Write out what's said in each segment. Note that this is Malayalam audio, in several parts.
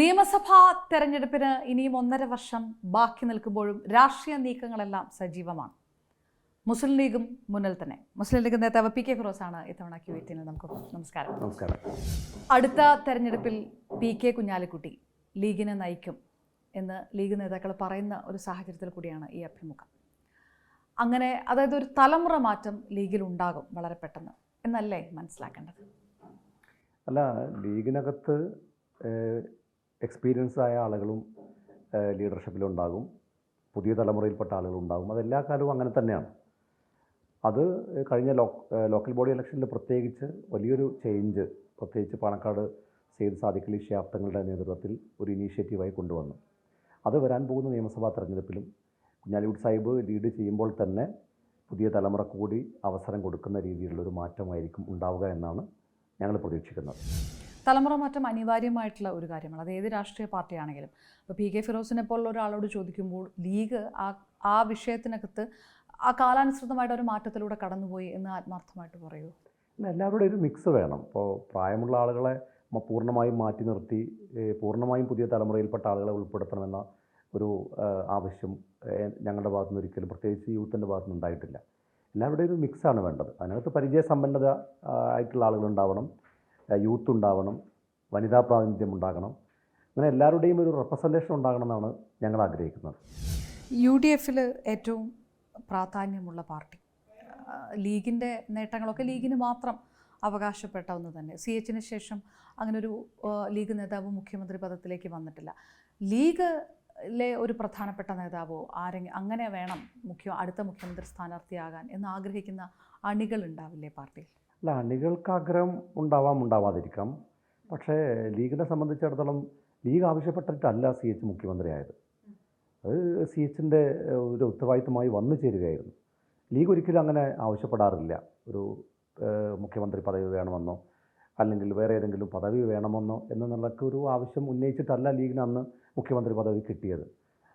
നിയമസഭാ തെരഞ്ഞെടുപ്പിന് ഇനിയും 1.5 വർഷം ബാക്കി നിൽക്കുമ്പോഴും രാഷ്ട്രീയ നീക്കങ്ങളെല്ലാം സജീവമാണ്. മുസ്ലിം ലീഗും മുന്നിൽ തന്നെ. മുസ്ലിം ലീഗ് നേതാവ് പി കെ ഫിറോസാണ് ഇത്തവണ Q8 നമുക്ക്. നമസ്കാരം. അടുത്ത തെരഞ്ഞെടുപ്പിൽ പി കെ കുഞ്ഞാലിക്കുട്ടി ലീഗിനെ നയിക്കും എന്ന് ലീഗ് നേതാക്കൾ പറയുന്ന ഒരു സാഹചര്യത്തിൽ കൂടിയാണ് ഈ അഭിമുഖം. അങ്ങനെ അതായത് ഒരു തലമുറ മാറ്റം ലീഗിൽ ഉണ്ടാകും വളരെ പെട്ടെന്ന് എന്നല്ലേ മനസ്സിലാക്കേണ്ടത്? അല്ല, ലീഗിനകത്ത് എക്സ്പീരിയൻസ് ആയ ആളുകളും ലീഡർഷിപ്പിലുണ്ടാകും, പുതിയ തലമുറയിൽപ്പെട്ട ആളുകളുണ്ടാകും. അതെല്ലാ കാലവും അങ്ങനെ തന്നെയാണ്. അത് കഴിഞ്ഞ ലോക്കൽ ബോഡി ഇലക്ഷനിൽ പ്രത്യേകിച്ച് വലിയൊരു ചേഞ്ച്, പ്രത്യേകിച്ച് പാണക്കാട് സെയ്ദ് സാദിഖ് അലി ശിഹാബ് തങ്ങളുടെ നേതൃത്വത്തിൽ ഒരു ഇനീഷ്യേറ്റീവായി കൊണ്ടുവന്നു. അത് വരാൻ പോകുന്ന നിയമസഭാ തെരഞ്ഞെടുപ്പിലും കുഞ്ഞാലിക്കുട്ടി സാഹിബ് ലീഡ് ചെയ്യുമ്പോൾ തന്നെ പുതിയ തലമുറ കൂടി അവസരം കൊടുക്കുന്ന രീതിയിലുള്ളൊരു മാറ്റമായിരിക്കും ഉണ്ടാവുക എന്നാണ് ഞങ്ങൾ പ്രതീക്ഷിക്കുന്നത്. തലമുറ മാറ്റം അനിവാര്യമായിട്ടുള്ള ഒരു കാര്യമാണ്, അത് ഏത് രാഷ്ട്രീയ പാർട്ടിയാണെങ്കിലും. അപ്പോൾ പി കെ ഫിറോസിനെ പോലുള്ള ഒരാളോട് ചോദിക്കുമ്പോൾ ലീഗ് ആ വിഷയത്തിനകത്ത് ആ കാലാനുസൃതമായിട്ട് ഒരു മാറ്റത്തിലൂടെ കടന്നുപോയി എന്ന് ആത്മാർത്ഥമായിട്ട് പറയൂ. എല്ലാവരുടെയും ഒരു മിക്സ് വേണം. ഇപ്പോൾ പ്രായമുള്ള ആളുകളെ പൂർണ്ണമായും മാറ്റി നിർത്തി പൂർണ്ണമായും പുതിയ തലമുറയിൽപ്പെട്ട ആളുകളെ ഉൾപ്പെടുത്തണമെന്ന ഒരു ആവശ്യം ഞങ്ങളുടെ ഭാഗത്തുനിന്ന് ഒരിക്കലും, പ്രത്യേകിച്ച് യൂത്തിൻ്റെ ഭാഗത്തുനിന്ന് ഉണ്ടായിട്ടില്ല. എല്ലാവരുടെയും ഒരു മിക്സാണ് വേണ്ടത്. അതിനകത്ത് പരിചയസമ്പന്നത ആയിട്ടുള്ള ആളുകളുണ്ടാവണം, യൂത്ത് ഉണ്ടാവണം, വനിതാ പ്രാതിനിധ്യം ഉണ്ടാകണം. അങ്ങനെ എല്ലാവരുടെയും ഒരു റെപ്രസെൻറ്റേഷൻ ഉണ്ടാകണം എന്നാണ് ഞങ്ങൾ ആഗ്രഹിക്കുന്നത്. UDF ഏറ്റവും പ്രാധാന്യമുള്ള പാർട്ടി, ലീഗിൻ്റെ നേട്ടങ്ങളൊക്കെ ലീഗിന് മാത്രം അവകാശപ്പെട്ട ഒന്ന് തന്നെ. CH ശേഷം അങ്ങനൊരു ലീഗ് നേതാവ് മുഖ്യമന്ത്രി പദത്തിലേക്ക് വന്നിട്ടില്ല. ലീഗിലെ ഒരു പ്രധാനപ്പെട്ട നേതാവോ അങ്ങനെ വേണം അടുത്ത മുഖ്യമന്ത്രി സ്ഥാനാർത്ഥിയാകാൻ എന്ന് ആഗ്രഹിക്കുന്ന അണികൾ ഉണ്ടാവില്ലേ പാർട്ടിയിൽ? അല്ല, അണികൾക്ക് ആഗ്രഹം ഉണ്ടാവാതിരിക്കാം. പക്ഷേ ലീഗിനെ സംബന്ധിച്ചിടത്തോളം ലീഗ് ആവശ്യപ്പെട്ടിട്ടല്ല CH മുഖ്യമന്ത്രിയായത്. അത് CHൻ്റെ ഒരു ഉത്തരവാദിത്തമായി വന്നു ചേരുകയായിരുന്നു. ലീഗ് ഒരിക്കലും അങ്ങനെ ആവശ്യപ്പെടാറില്ല. ഒരു മുഖ്യമന്ത്രി പദവി വേണമെന്നോ അല്ലെങ്കിൽ വേറെ ഏതെങ്കിലും പദവി വേണമെന്നോ എന്നൊക്കെ ഒരു ആവശ്യം ഉന്നയിച്ചിട്ടല്ല ലീഗിന് അന്ന് മുഖ്യമന്ത്രി പദവി കിട്ടിയത്.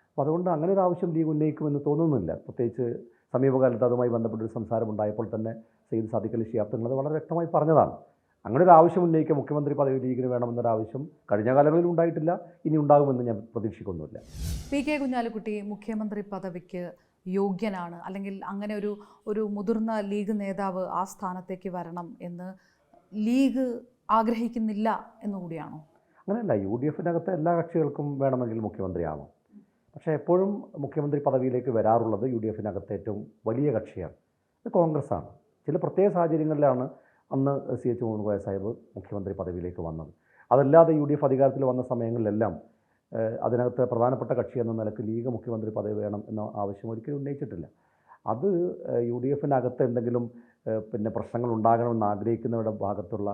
അപ്പോൾ അതുകൊണ്ട് അങ്ങനെ ഒരു ആവശ്യം ലീഗ് ഉന്നയിക്കുമെന്ന് തോന്നുന്നില്ല. പ്രത്യേകിച്ച് സമീപകാലത്ത് അതുമായി ബന്ധപ്പെട്ടൊരു സംസാരം ഉണ്ടായപ്പോൾ തന്നെ സെയ്ദ് സാദിഖ് അലി ശിഹാബ് തങ്ങൾ വളരെ വ്യക്തമായി പറഞ്ഞതാണ്. അങ്ങനെ ഒരു ആവശ്യം ഉന്നയിക്കുക, മുഖ്യമന്ത്രി പദവി ലീഗിന് വേണമെന്നൊരാവശ്യം കഴിഞ്ഞ കാലങ്ങളിൽ ഉണ്ടായിട്ടില്ല, ഇനി ഉണ്ടാകുമെന്ന് ഞാൻ പ്രതീക്ഷിക്കുന്നില്ല. പി കെ കുഞ്ഞാലിക്കുട്ടി മുഖ്യമന്ത്രി പദവിക്ക് യോഗ്യനാണ്, അല്ലെങ്കിൽ അങ്ങനെ ഒരു മുതിർന്ന ലീഗ് നേതാവ് ആ സ്ഥാനത്തേക്ക് വരണം എന്ന് ലീഗ് ആഗ്രഹിക്കുന്നില്ല എന്നുകൂടിയാണോ? അങ്ങനെയല്ല, UDFനകത്ത് എല്ലാ കക്ഷികൾക്കും വേണമെങ്കിൽ മുഖ്യമന്ത്രിയാവാം. പക്ഷേ എപ്പോഴും മുഖ്യമന്ത്രി പദവിയിലേക്ക് വരാറുള്ളത് UDFനകത്ത് ഏറ്റവും വലിയ കക്ഷിയാണ്, അത് കോൺഗ്രസ്സാണ്. ചില പ്രത്യേക സാഹചര്യങ്ങളിലാണ് അന്ന് CH മുഹമ്മദ് കോയ സാഹിബ് മുഖ്യമന്ത്രി പദവിയിലേക്ക് വന്നത്. അതല്ലാതെ UDF അധികാരത്തിൽ വന്ന സമയങ്ങളിലെല്ലാം അതിനകത്ത് പ്രധാനപ്പെട്ട കക്ഷി എന്ന നിലയ്ക്ക് ലീഗ് മുഖ്യമന്ത്രി പദവി വേണം എന്ന ആവശ്യം ഒരിക്കലും ഉന്നയിച്ചിട്ടില്ല. അത് UDFനകത്ത് എന്തെങ്കിലും പ്രശ്നങ്ങൾ ഉണ്ടാകണമെന്ന് ആഗ്രഹിക്കുന്നവരുടെ ഭാഗത്തുള്ള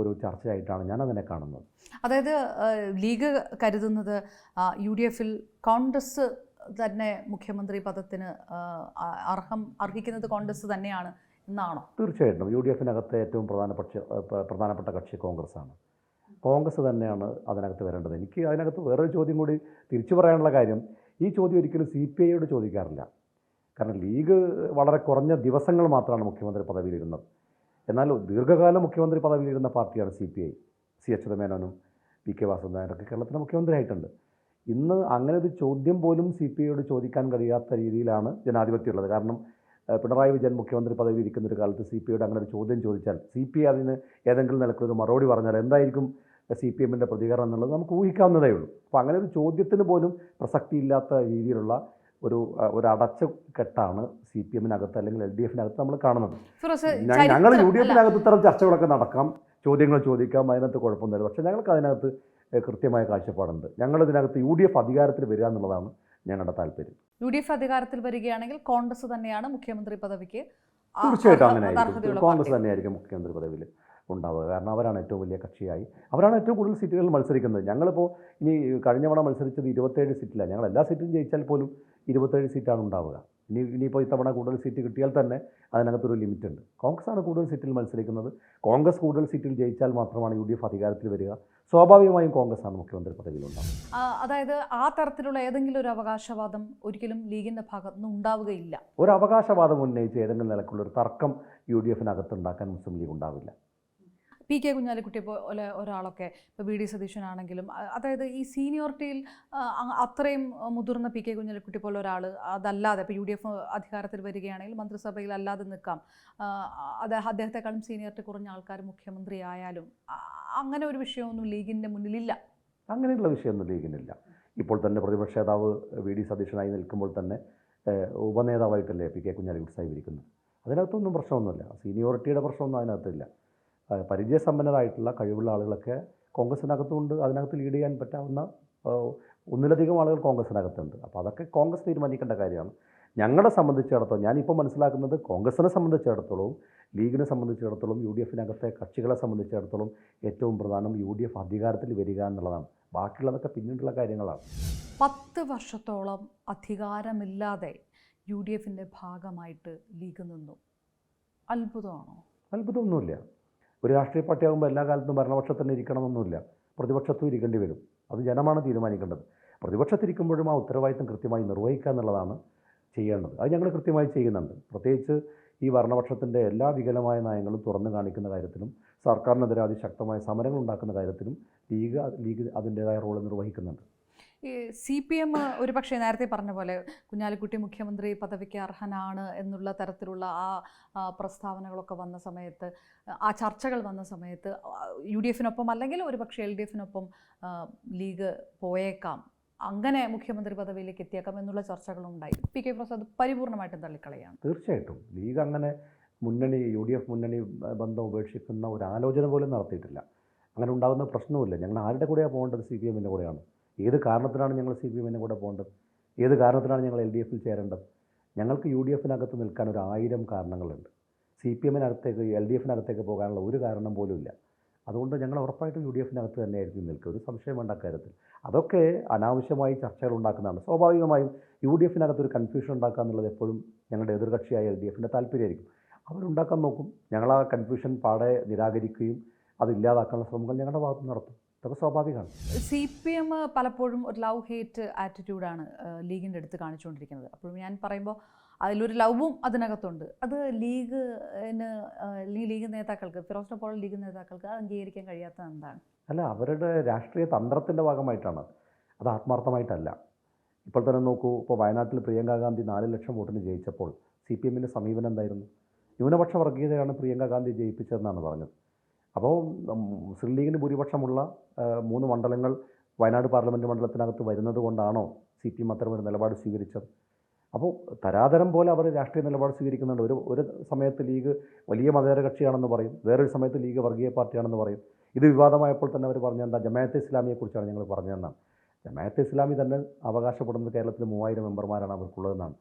ഒരു ചർച്ചയായിട്ടാണ് ഞാൻ അതിനെ കാണുന്നത്. അതായത് ലീഗ് കരുതുന്നത് UDFൽ കോൺഗ്രസ് തന്നെ മുഖ്യമന്ത്രി പദത്തിന് അർഹിക്കുന്നത് കോൺഗ്രസ് തന്നെയാണ് എന്നാണോ? തീർച്ചയായിട്ടും UDFനകത്ത് ഏറ്റവും പ്രധാനപ്പെട്ട കക്ഷി കോൺഗ്രസ്സാണ്. കോൺഗ്രസ് തന്നെയാണ് അതിനകത്ത് വരേണ്ടത്. എനിക്ക് അതിനകത്ത് വേറൊരു ചോദ്യം കൂടി തിരിച്ചു പറയാനുള്ള കാര്യം, ഈ ചോദ്യം ഒരിക്കലും CPIയോട് ചോദിക്കാറില്ല. കാരണം ലീഗ് വളരെ കുറഞ്ഞ ദിവസങ്ങൾ മാത്രമാണ് മുഖ്യമന്ത്രി പദവിയിലിരുന്നത്. എന്നാൽ ദീർഘകാലം മുഖ്യമന്ത്രി പദവിയിലിരുന്ന പാർട്ടിയാണ് CPI. CH മേനോനും PK വാസുദേവനൊക്കെ കേരളത്തിലെ മുഖ്യമന്ത്രിയായിട്ടുണ്ട്. ഇന്ന് അങ്ങനെ ഒരു ചോദ്യം പോലും CPIയോട് ചോദിക്കാൻ കഴിയാത്ത രീതിയിലാണ് ജനാധിപത്യം ഉള്ളത്. കാരണം പിണറായി വിജയൻ മുഖ്യമന്ത്രി പദവി ഇരിക്കുന്ന ഒരു കാലത്ത് CPIയോട് അങ്ങനെ ഒരു ചോദ്യം ചോദിച്ചാൽ CPI അതിന് ഏതെങ്കിലും നിലക്കൊരു മറുപടി പറഞ്ഞാൽ എന്തായിരിക്കും CPMൻ്റെ പ്രതികരണം എന്നുള്ളത് നമുക്ക് ഊഹിക്കാവുന്നതേ ഉള്ളൂ. അപ്പോൾ അങ്ങനെ ഒരു ചോദ്യത്തിന് പോലും പ്രസക്തിയില്ലാത്ത രീതിയിലുള്ള ഒരു അടച്ച കെട്ടാണ് CPMനകത്ത് അല്ലെങ്കിൽ LDFനകത്ത് നമ്മൾ കാണുന്നത്. ഞങ്ങൾ UDFനകത്ത് ഇത്തരം ചർച്ചകളൊക്കെ നടക്കാം, ചോദ്യങ്ങൾ ചോദിക്കാം, അതിനകത്ത് കുഴപ്പമൊന്നുമില്ല. പക്ഷേ ഞങ്ങൾക്ക് അതിനകത്ത് കൃത്യമായ കാഴ്ചപ്പാടുണ്ട്. ഞങ്ങളിതിനകത്ത് UDF അധികാരത്തിൽ വരിക എന്നുള്ളതാണ് ഞങ്ങളുടെ താല്പര്യം. UDF അധികാരത്തിൽ വരികയാണെങ്കിൽ കോൺഗ്രസ് തന്നെയാണ് മുഖ്യമന്ത്രി പദവിക്ക്? തീർച്ചയായിട്ടും അങ്ങനെ ആയിരിക്കും. കോൺഗ്രസ് തന്നെയായിരിക്കും മുഖ്യമന്ത്രി പദവിയിൽ ഉണ്ടാവുക. കാരണം അവരാണ് ഏറ്റവും വലിയ കക്ഷിയായി, അവരാണ് ഏറ്റവും കൂടുതൽ സീറ്റുകളിൽ മത്സരിക്കുന്നത്. ഞങ്ങളിപ്പോൾ ഇനി കഴിഞ്ഞ തവണ മത്സരിച്ചത് 27 സീറ്റിലാണ്. ഞങ്ങൾ എല്ലാ സീറ്റും ജയിച്ചാൽ പോലും 27 സീറ്റാണ് ഉണ്ടാവുക. ഇനിയിപ്പോൾ ഇത്തവണ കൂടുതൽ സീറ്റ് കിട്ടിയാൽ തന്നെ അതിനകത്തൊരു ലിമിറ്റ് ഉണ്ട്. കോൺഗ്രസ്സാണ് കൂടുതൽ സീറ്റിൽ മത്സരിക്കുന്നത്. കോൺഗ്രസ് കൂടുതൽ സീറ്റിൽ ജയിച്ചാൽ മാത്രമാണ് UDF അധികാരത്തിൽ വരിക. സ്വാഭാവികമായും കോൺഗ്രസ്സാണ് മുഖ്യമന്ത്രി പദവിയിലുണ്ടാകും. അതായത് ആ തരത്തിലുള്ള ഏതെങ്കിലും ഒരു അവകാശവാദം ഒരിക്കലും ലീഗിൻ്റെ ഭാഗത്തുനിന്ന് ഉണ്ടാവുകയില്ല. ഒരു അവകാശവാദം ഉന്നയിച്ച് ഏതെങ്കിലും നിലക്കുള്ള ഒരു തർക്കം UDFനകത്ത് ഉണ്ടാക്കാൻ മുസ്ലിം ലീഗ് ഉണ്ടാവില്ല. കെ കുഞ്ഞാലിക്കുട്ടിയെ പോലെ ഒരാളൊക്കെ ഇപ്പോൾ വി ഡി സതീശനാണെങ്കിലും അതായത് ഈ സീനിയോറിറ്റിയിൽ അത്രയും മുതിർന്ന കെ കുഞ്ഞാലിക്കുട്ടി പോലെ ഒരാൾ അതല്ലാതെ ഇപ്പോൾ UDF അധികാരത്തിൽ വരികയാണെങ്കിൽ മന്ത്രിസഭയിൽ അല്ലാതെ നിൽക്കാം, അദ്ദേഹത്തെക്കാളും സീനിയോറിറ്റി കുറഞ്ഞ ആൾക്കാർ മുഖ്യമന്ത്രി ആയാലും അങ്ങനെ ഒരു വിഷയമൊന്നും ലീഗിൻ്റെ മുന്നിലില്ല. അങ്ങനെയുള്ള വിഷയമൊന്നും ലീഗിനില്ല. ഇപ്പോൾ തന്നെ പ്രതിപക്ഷ നേതാവ് വി ഡി സതീശനായി നിൽക്കുമ്പോൾ തന്നെ ഉപനേതാവായിട്ടല്ലേ കെ കുഞ്ഞാലിക്കുട്ടി സാഹിബ് ഇരിക്കുന്നത്. അതിനകത്തൊന്നും പ്രശ്നമൊന്നുമില്ല, സീനിയോറിറ്റിയുടെ പ്രശ്നമൊന്നും അതിനകത്തില്ല. പരിചയസമ്പന്നരായിട്ടുള്ള കഴിവുള്ള ആളുകളൊക്കെ കോൺഗ്രസിനകത്തുണ്ട്, അതിനകത്ത് ലീഡ് ചെയ്യാൻ പറ്റാവുന്ന ഒന്നിലധികം ആളുകൾ കോൺഗ്രസിനകത്തുണ്ട്. അപ്പോൾ അതൊക്കെ കോൺഗ്രസ് തീരുമാനിക്കേണ്ട കാര്യമാണ്. ഞങ്ങളെ സംബന്ധിച്ചിടത്തോളം, ഞാനിപ്പോൾ മനസ്സിലാക്കുന്നത് കോൺഗ്രസിനെ സംബന്ധിച്ചിടത്തോളം, ലീഗിനെ സംബന്ധിച്ചിടത്തോളം, UDFനകത്തെ കക്ഷികളെ സംബന്ധിച്ചിടത്തോളം ഏറ്റവും പ്രധാനം UDF അധികാരത്തിൽ വരിക എന്നുള്ളതാണ്. ബാക്കിയുള്ളതൊക്കെ പിന്നീടുള്ള കാര്യങ്ങളാണ്. 10 വർഷത്തോളം അധികാരമില്ലാതെ UDFൻ്റെ ഭാഗമായിട്ട് ലീഗ് നിന്നു. അത്ഭുതമാണോ? അത്ഭുതമൊന്നുമില്ല. ഒരു രാഷ്ട്രീയ പാർട്ടിയാകുമ്പോൾ എല്ലാ കാലത്തും ഭരണപക്ഷത്ത് തന്നെ ഇരിക്കണമെന്നൊന്നുമില്ല. പ്രതിപക്ഷത്തും ഇരിക്കേണ്ടി വരും. അത് ജനമാണ് തീരുമാനിക്കേണ്ടത്. പ്രതിപക്ഷത്തിരിക്കുമ്പോഴും ആ ഉത്തരവാദിത്തം കൃത്യമായി നിർവഹിക്കുക എന്നുള്ളതാണ് ചെയ്യേണ്ടത്. അത് ഞങ്ങൾ കൃത്യമായി ചെയ്യുന്നുണ്ട്. പ്രത്യേകിച്ച് ഈ ഭരണപക്ഷത്തിൻ്റെ എല്ലാ വികലമായ നയങ്ങളും തുറന്നു കാണിക്കുന്ന കാര്യത്തിലും സർക്കാരിനെതിരെ അതിശക്തമായ സമരങ്ങൾ ഉണ്ടാക്കുന്ന കാര്യത്തിലും ലീഗ് അതിൻ്റേതായ റോൾ നിർവഹിക്കുന്നുണ്ട്. ഈ CPM ഒരു പക്ഷേ നേരത്തെ പറഞ്ഞ പോലെ കുഞ്ഞാലിക്കുട്ടി മുഖ്യമന്ത്രി പദവിക്ക് അർഹനാണ് എന്നുള്ള തരത്തിലുള്ള ആ പ്രസ്താവനകളൊക്കെ വന്ന സമയത്ത്, ആ ചർച്ചകൾ വന്ന സമയത്ത് UDFനൊപ്പം അല്ലെങ്കിൽ ഒരു പക്ഷേ LDFനൊപ്പം ലീഗ് പോയേക്കാം, അങ്ങനെ മുഖ്യമന്ത്രി പദവിയിലേക്ക് എത്തിയേക്കാം എന്നുള്ള ചർച്ചകളുണ്ടായി. കെ പ്രസാദ് പരിപൂർണമായിട്ടും തള്ളിക്കളയാണ്. തീർച്ചയായിട്ടും ലീഗ് അങ്ങനെ UDF മുന്നണി ബന്ധം ഉപേക്ഷിക്കുന്ന ഒരു ആലോചന പോലും നടത്തിയിട്ടില്ല. അങ്ങനെ ഉണ്ടാകുന്ന പ്രശ്നവുമില്ല. ഞങ്ങൾ ആരുടെ കൂടെയാണ് പോകേണ്ടത്? CPMൻ്റെ കൂടെയാണ്. ഏത് കാരണത്തിനാണ് ഞങ്ങൾ CPMൻ്റെ കൂടെ പോകേണ്ടത്? ഏത് കാരണത്തിനാണ് ഞങ്ങൾ LDFൽ ചേരേണ്ടത്? ഞങ്ങൾക്ക് UDFനകത്ത് നിൽക്കാൻ 1000 കാരണങ്ങളുണ്ട്. CPMനകത്തേക്ക് LDFനകത്തേക്ക് പോകാനുള്ള ഒരു കാരണം പോലും ഇല്ല. അതുകൊണ്ട് ഞങ്ങൾ ഉറപ്പായിട്ടും UDFനകത്ത് തന്നെയായിരിക്കും നിൽക്കുക, ഒരു സംശയം വേണ്ട കാര്യത്തിൽ. അതൊക്കെ അനാവശ്യമായി ചർച്ചകൾ ഉണ്ടാക്കുന്നതാണ്. സ്വാഭാവികമായും UDFനകത്തൊരു കൺഫ്യൂഷൻ ഉണ്ടാക്കുക എന്നുള്ളത് എപ്പോഴും ഞങ്ങളുടെ എതിർകക്ഷിയായ LDFൻ്റെ താല്പര്യമായിരിക്കും. അവരുണ്ടാക്കാൻ നോക്കും. ഞങ്ങൾ ആ കൺഫ്യൂഷൻ പാടെ നിരാകരിക്കുകയും അതില്ലാതാക്കാനുള്ള ശ്രമങ്ങൾ ഞങ്ങളുടെ ഭാഗത്ത് നടത്തും. അതൊക്കെ സ്വാഭാവികമാണ്. CPM പലപ്പോഴും ഒരു ലവ് ഹേറ്റ് ആറ്റിറ്റ്യൂഡാണ് ലീഗിൻ്റെ അടുത്ത് കാണിച്ചുകൊണ്ടിരിക്കുന്നത്. അപ്പോഴും ഞാൻ പറയുമ്പോൾ അതിലൊരു ലവും അതിനകത്തുണ്ട്. അത് ലീഗ് നേതാക്കൾക്ക്, ഫിറോസിനെ പോലെ ലീഗ് നേതാക്കൾക്ക് അത് അംഗീകരിക്കാൻ കഴിയാത്ത എന്താണ്? അല്ല, അവരുടെ രാഷ്ട്രീയ തന്ത്രത്തിൻ്റെ ഭാഗമായിട്ടാണ്, അത് ആത്മാർത്ഥമായിട്ടല്ല. ഇപ്പോൾ തന്നെ നോക്കൂ, ഇപ്പോൾ വയനാട്ടിൽ പ്രിയങ്ക ഗാന്ധി 4 ലക്ഷം വോട്ടിന് ജയിച്ചപ്പോൾ CPMൻ്റെ സമീപനം എന്തായിരുന്നു? ന്യൂനപക്ഷ വർഗീയതയാണ് പ്രിയങ്ക ഗാന്ധി ജയിപ്പിച്ചതെന്നാണ് പറഞ്ഞത്. അപ്പോൾ മുസ്ലിം ലീഗിന് ഭൂരിപക്ഷമുള്ള 3 മണ്ഡലങ്ങൾ വയനാട് പാർലമെൻറ്റ് മണ്ഡലത്തിനകത്ത് വരുന്നത് കൊണ്ടാണോ CPM അത്തരമൊരു നിലപാട് സ്വീകരിച്ചത്? അപ്പോൾ തരാതരം പോലെ അവർ രാഷ്ട്രീയ നിലപാട് സ്വീകരിക്കുന്നുണ്ട്. ഒരു സമയത്ത് ലീഗ് വലിയ മതേതര കക്ഷിയാണെന്ന് പറയും, വേറൊരു സമയത്ത് ലീഗ് വർഗീയ പാർട്ടിയാണെന്ന് പറയും. ഇത് വിവാദമായപ്പോൾ തന്നെ അവർ പറഞ്ഞെന്താ, ജമാഅത്തെ ഇസ്ലാമിയെക്കുറിച്ചാണ് ഞങ്ങൾ പറഞ്ഞതെന്നാണ്. ജമാഅത്തെ ഇസ്ലാമി തന്നെ അവകാശപ്പെടുന്നത് കേരളത്തിൽ 3000 മെമ്പർമാരാണ് അവർക്കുള്ളതെന്നാണ്.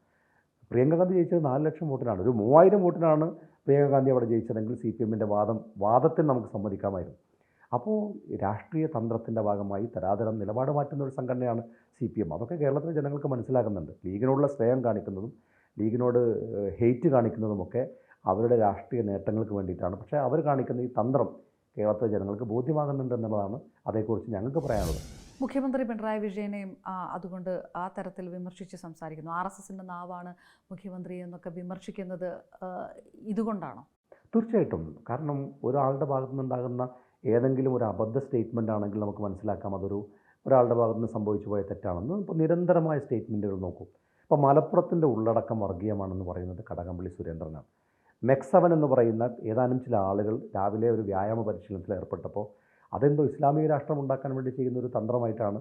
പ്രിയങ്ക ഗാന്ധി ജയിച്ചത് 4 ലക്ഷം വോട്ടിനാണ്. ഒരു 3000 വോട്ടിനാണ് പ്രിയങ്ക ഗാന്ധി അവിടെ ജയിച്ചതെങ്കിൽ CPMൻ്റെ വാദത്തിൽ നമുക്ക് സമ്മതിക്കാമായിരുന്നു. അപ്പോൾ രാഷ്ട്രീയ തന്ത്രത്തിൻ്റെ ഭാഗമായി തരാതരം നിലപാട് മാറ്റുന്ന ഒരു സംഘടനയാണ് CPM. അതൊക്കെ കേരളത്തിലെ ജനങ്ങൾക്ക് മനസ്സിലാക്കുന്നുണ്ട്. ലീഗിനോടുള്ള സ്നേഹം കാണിക്കുന്നതും ലീഗിനോട് ഹെയ്റ്റ് കാണിക്കുന്നതുമൊക്കെ അവരുടെ രാഷ്ട്രീയ നേട്ടങ്ങൾക്ക് വേണ്ടിയിട്ടാണ്. പക്ഷേ അവർ കാണിക്കുന്ന ഈ തന്ത്രം കേരളത്തിലെ ജനങ്ങൾക്ക് ബോധ്യമാകുന്നുണ്ട് എന്നുള്ളതാണ് അതേക്കുറിച്ച് ഞങ്ങൾക്ക് പറയാനുള്ളത്. മുഖ്യമന്ത്രി പിണറായി വിജയനെയും അതുകൊണ്ട് ആ തരത്തിൽ വിമർശിച്ച് സംസാരിക്കുന്നു. RSSൻ്റെ നാവാണ് മുഖ്യമന്ത്രി എന്നൊക്കെ വിമർശിക്കുന്നത് ഇതുകൊണ്ടാണോ? തീർച്ചയായിട്ടും. കാരണം ഒരാളുടെ ഭാഗത്തു നിന്നുണ്ടാകുന്ന ഏതെങ്കിലും ഒരു അബദ്ധ സ്റ്റേറ്റ്മെൻ്റ് ആണെങ്കിൽ നമുക്ക് മനസ്സിലാക്കാം ഒരാളുടെ ഭാഗത്തു നിന്ന് സംഭവിച്ചു പോയ തെറ്റാണെന്ന്. ഇപ്പോൾ നിരന്തരമായ സ്റ്റേറ്റ്മെൻറ്റുകൾ നോക്കും. ഇപ്പോൾ മലപ്പുറത്തിൻ്റെ ഉള്ളടക്കം വർഗീയമാണെന്ന് പറയുന്നത് കടകംപള്ളി സുരേന്ദ്രനാണ്. MEC7 എന്ന് പറയുന്ന ഏതാനും ചില ആളുകൾ രാവിലെ ഒരു വ്യായാമ പരിശീലനത്തിൽ ഏർപ്പെട്ടപ്പോൾ അതെന്തോ ഇസ്ലാമിക രാഷ്ട്രം ഉണ്ടാക്കാൻ വേണ്ടി ചെയ്യുന്ന ഒരു തന്ത്രമായിട്ടാണ്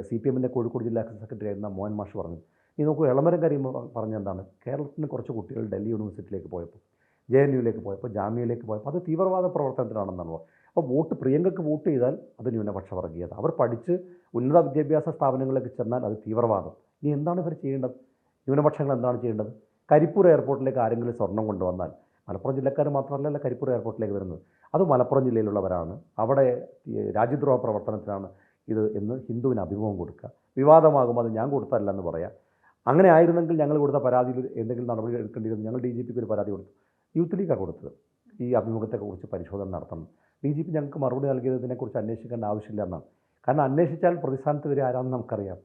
CPMൻ്റെ കോഴിക്കോട് ജില്ലാ സെക്രട്ടറി ആയിരുന്ന മോഹൻ മാഷ് പറഞ്ഞത്. ഈ നോക്കൂ, എളമരം കരീം പറഞ്ഞെന്താണ്, കേരളത്തിന് കുറച്ച് കുട്ടികൾ ഡൽഹി യൂണിവേഴ്സിറ്റിയിലേക്ക് പോയപ്പോൾ, JNUവിലേക്ക് പോയപ്പോൾ, ജാമ്യയിലേക്ക് പോയപ്പോൾ അത് തീവ്രവാദ പ്രവർത്തനത്തിനാണെന്നാണ് പറയുന്നത്. അപ്പോൾ പ്രിയങ്കയ്ക്ക് വോട്ട് ചെയ്താൽ അത് ന്യൂനപക്ഷ വർഗീയത, അവർ പഠിച്ച് ഉന്നത വിദ്യാഭ്യാസ സ്ഥാപനങ്ങളിലേക്ക് ചെന്നാൽ അത് തീവ്രവാദം. ഇനി എന്താണ് ഇവർ ചെയ്യേണ്ടത്? ന്യൂനപക്ഷങ്ങൾ എന്താണ് ചെയ്യേണ്ടത്? കരിപ്പൂർ എയർപോർട്ടിലേക്ക് ആരെങ്കിലും സ്വർണം കൊണ്ടുവന്നാൽ, മലപ്പുറം ജില്ലക്കാർ മാത്രമല്ല കരിപ്പൂർ എയർപോർട്ടിലേക്ക് വരുന്നത്, അത് മലപ്പുറം ജില്ലയിലുള്ളവരാണ്, അവിടെ രാജ്യദ്രോഹ പ്രവർത്തനത്തിനാണ് ഇത് എന്ന് ഹിന്ദുവിന് അഭിമുഖം കൊടുക്കുക. വിവാദമാകുമ്പോൾ അത് ഞാൻ കൊടുത്തല്ല എന്ന് പറയാം. അങ്ങനെ ആയിരുന്നെങ്കിൽ ഞങ്ങൾ കൊടുത്ത പരാതിയിൽ എന്തെങ്കിലും നടപടി എടുക്കേണ്ടിയിരുന്നു. ഞങ്ങൾ DGPക്ക് ഒരു പരാതി കൊടുത്തു. യൂത്ത് ലീഗാണ് കൊടുത്തത്. ഈ അഭിമുഖത്തെക്കുറിച്ച് പരിശോധന നടത്തണം. DGP ഞങ്ങൾക്ക് മറുപടി നൽകിയതിനെക്കുറിച്ച് അന്വേഷിക്കേണ്ട ആവശ്യമില്ല എന്നാണ്. കാരണം അന്വേഷിച്ചാൽ പ്രതിസ്ഥാനത്ത് വരെ ആരാണെന്ന് നമുക്കറിയാം.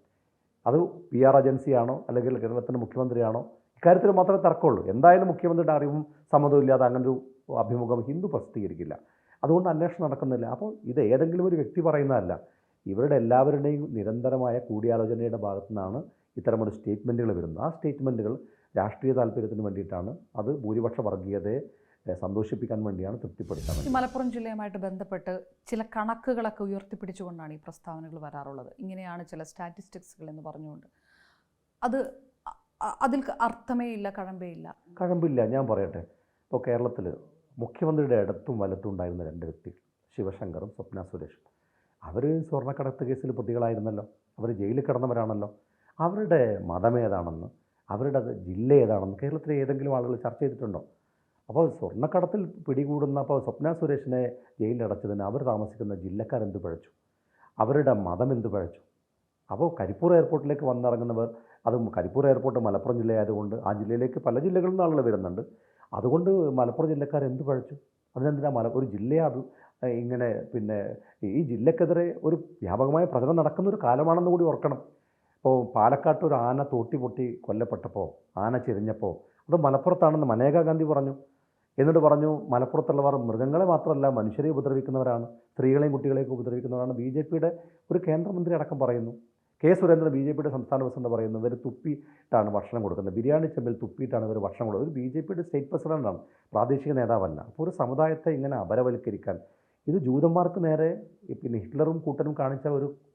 അത് PR ഏജൻസിയാണോ അല്ലെങ്കിൽ കേരളത്തിൻ്റെ മുഖ്യമന്ത്രിയാണോ? ഇക്കാര്യത്തിൽ മാത്രമേ തർക്കമുള്ളൂ. എന്തായാലും മുഖ്യമന്ത്രിയുടെ അറിവും സമ്മതവും ഇല്ലാതെ അങ്ങനൊരു അഭിമുഖം ഹിന്ദു പ്രസിദ്ധീകരിക്കില്ല. അതുകൊണ്ട് അന്വേഷണം നടക്കുന്നില്ല. അപ്പോൾ ഇത് ഏതെങ്കിലും ഒരു വ്യക്തി പറയുന്നതല്ല, ഇവരുടെ എല്ലാവരുടെയും നിരന്തരമായ കൂടിയാലോചനയുടെ ഭാഗത്തു നിന്നാണ് ഇത്തരമൊരു സ്റ്റേറ്റ്മെൻറ്റുകൾ വരുന്നത്. ആ സ്റ്റേറ്റ്മെൻറ്റുകൾ രാഷ്ട്രീയ താല്പര്യത്തിന് വേണ്ടിയിട്ടാണ്, അത് ഭൂരിപക്ഷ വർഗീയതയെ സന്തോഷിപ്പിക്കാൻ വേണ്ടിയാണ്, തൃപ്തിപ്പെടുത്താൻ ഈ വേണ്ടി. മലപ്പുറം ജില്ലയുമായിട്ട് ബന്ധപ്പെട്ട് ചില കണക്കുകളൊക്കെ ഉയർത്തിപ്പിടിച്ചുകൊണ്ടാണ് ഈ പ്രസ്താവനകൾ വരാറുള്ളത്. ഇങ്ങനെയാണ് ചില സ്റ്റാറ്റിസ്റ്റിക്സുകൾ എന്ന് പറഞ്ഞുകൊണ്ട്. അത് അതിൽ അർത്ഥമേ ഇല്ല, കഴമ്പേ ഇല്ല. കഴമ്പില്ല. ഞാൻ പറയട്ടെ, ഇപ്പോൾ കേരളത്തിൽ മുഖ്യമന്ത്രിയുടെ ഇടത്തും വലത്തും ഉണ്ടായിരുന്ന രണ്ട് വ്യക്തികൾ, ശിവശങ്കറും സ്വപ്ന സുരേഷും, അവർ സ്വർണ്ണക്കടത്ത് കേസിൽ പ്രതികളായിരുന്നല്ലോ, അവർ ജയിലിൽ കിടന്നവരാണല്ലോ. അവരുടെ മതമേതാണെന്ന്, അവരുടെ ജില്ല ഏതാണെന്ന് കേരളത്തിലെ ഏതെങ്കിലും ആളുകൾ ചർച്ച ചെയ്തിട്ടുണ്ടോ? അപ്പോൾ സ്വർണ്ണക്കടത്തിൽ പിടികൂടുന്ന, അപ്പോൾ സ്വപ്ന സുരേഷിനെ ജയിലിലടച്ചതിന് അവർ താമസിക്കുന്ന ജില്ലക്കാരെന്ത് പഴച്ചു, അവരുടെ മതം എന്ത് പഴച്ചു? അപ്പോൾ കരിപ്പൂർ എയർപോർട്ടിലേക്ക് വന്നിറങ്ങുന്നവർ, അതും കരിപ്പൂർ എയർപോർട്ട് മലപ്പുറം ജില്ലയായതുകൊണ്ട് ആ ജില്ലയിലേക്ക് പല ജില്ലകളിൽ നിന്ന് ആളുകൾ വരുന്നുണ്ട്. അതുകൊണ്ട് മലപ്പുറം ജില്ലക്കാർ എന്ത് പഴച്ചു? അതിനെന്തിനാ ഒരു ജില്ലയെ ഇങ്ങനെ, പിന്നെ ഈ ജില്ലക്കെതിരെ ഒരു വ്യാപകമായ പ്രചരണം നടക്കുന്ന ഒരു കാലമാണെന്ന് കൂടി ഓർക്കണം. ഇപ്പോൾ പാലക്കാട്ട് ഒരു ആന തോട്ടി പൊട്ടി കൊല്ലപ്പെട്ടപ്പോൾ, ആന ചെരിഞ്ഞപ്പോൾ അത് മലപ്പുറത്താണെന്ന് മനേകാ ഗാന്ധി പറഞ്ഞു. എന്നിട്ട് പറഞ്ഞു, മലപ്പുറത്തുള്ളവർ മൃഗങ്ങളെ മാത്രമല്ല മനുഷ്യരെ ഉപദ്രവിക്കുന്നവരാണ്, സ്ത്രീകളെയും കുട്ടികളെയൊക്കെ ഉപദ്രവിക്കുന്നവരാണ്. ബി.ജെ.പിയുടെ ഒരു കേന്ദ്രമന്ത്രി അടക്കം പറയുന്നു. കെ സുരേന്ദ്രൻ ബി.ജെ.പിയുടെ സംസ്ഥാന പ്രസിഡന്റ് പറയുന്നു, ഇവർ തുപ്പിയിട്ടാണ് ഭക്ഷണം കൊടുക്കുന്നത്, ബിരിയാണി ചെമ്പിൽ തുപ്പിയിട്ടാണ് ഇവർ ഭക്ഷണം കൊടുക്കുന്നത്. ഒരു ബി.ജെ.പിയുടെ സ്റ്റേറ്റ് പ്രസിഡന്റാണ്, പ്രാദേശിക നേതാവല്ല. അപ്പോൾ ഒരു സമുദായത്തെ ഇങ്ങനെ അപരവൽക്കരിക്കാൻ, ഇത് ജൂതന്മാർക്ക് നേരെ പിന്നെ ഹിറ്റ്ലറും കൂട്ടരും കാണിച്ച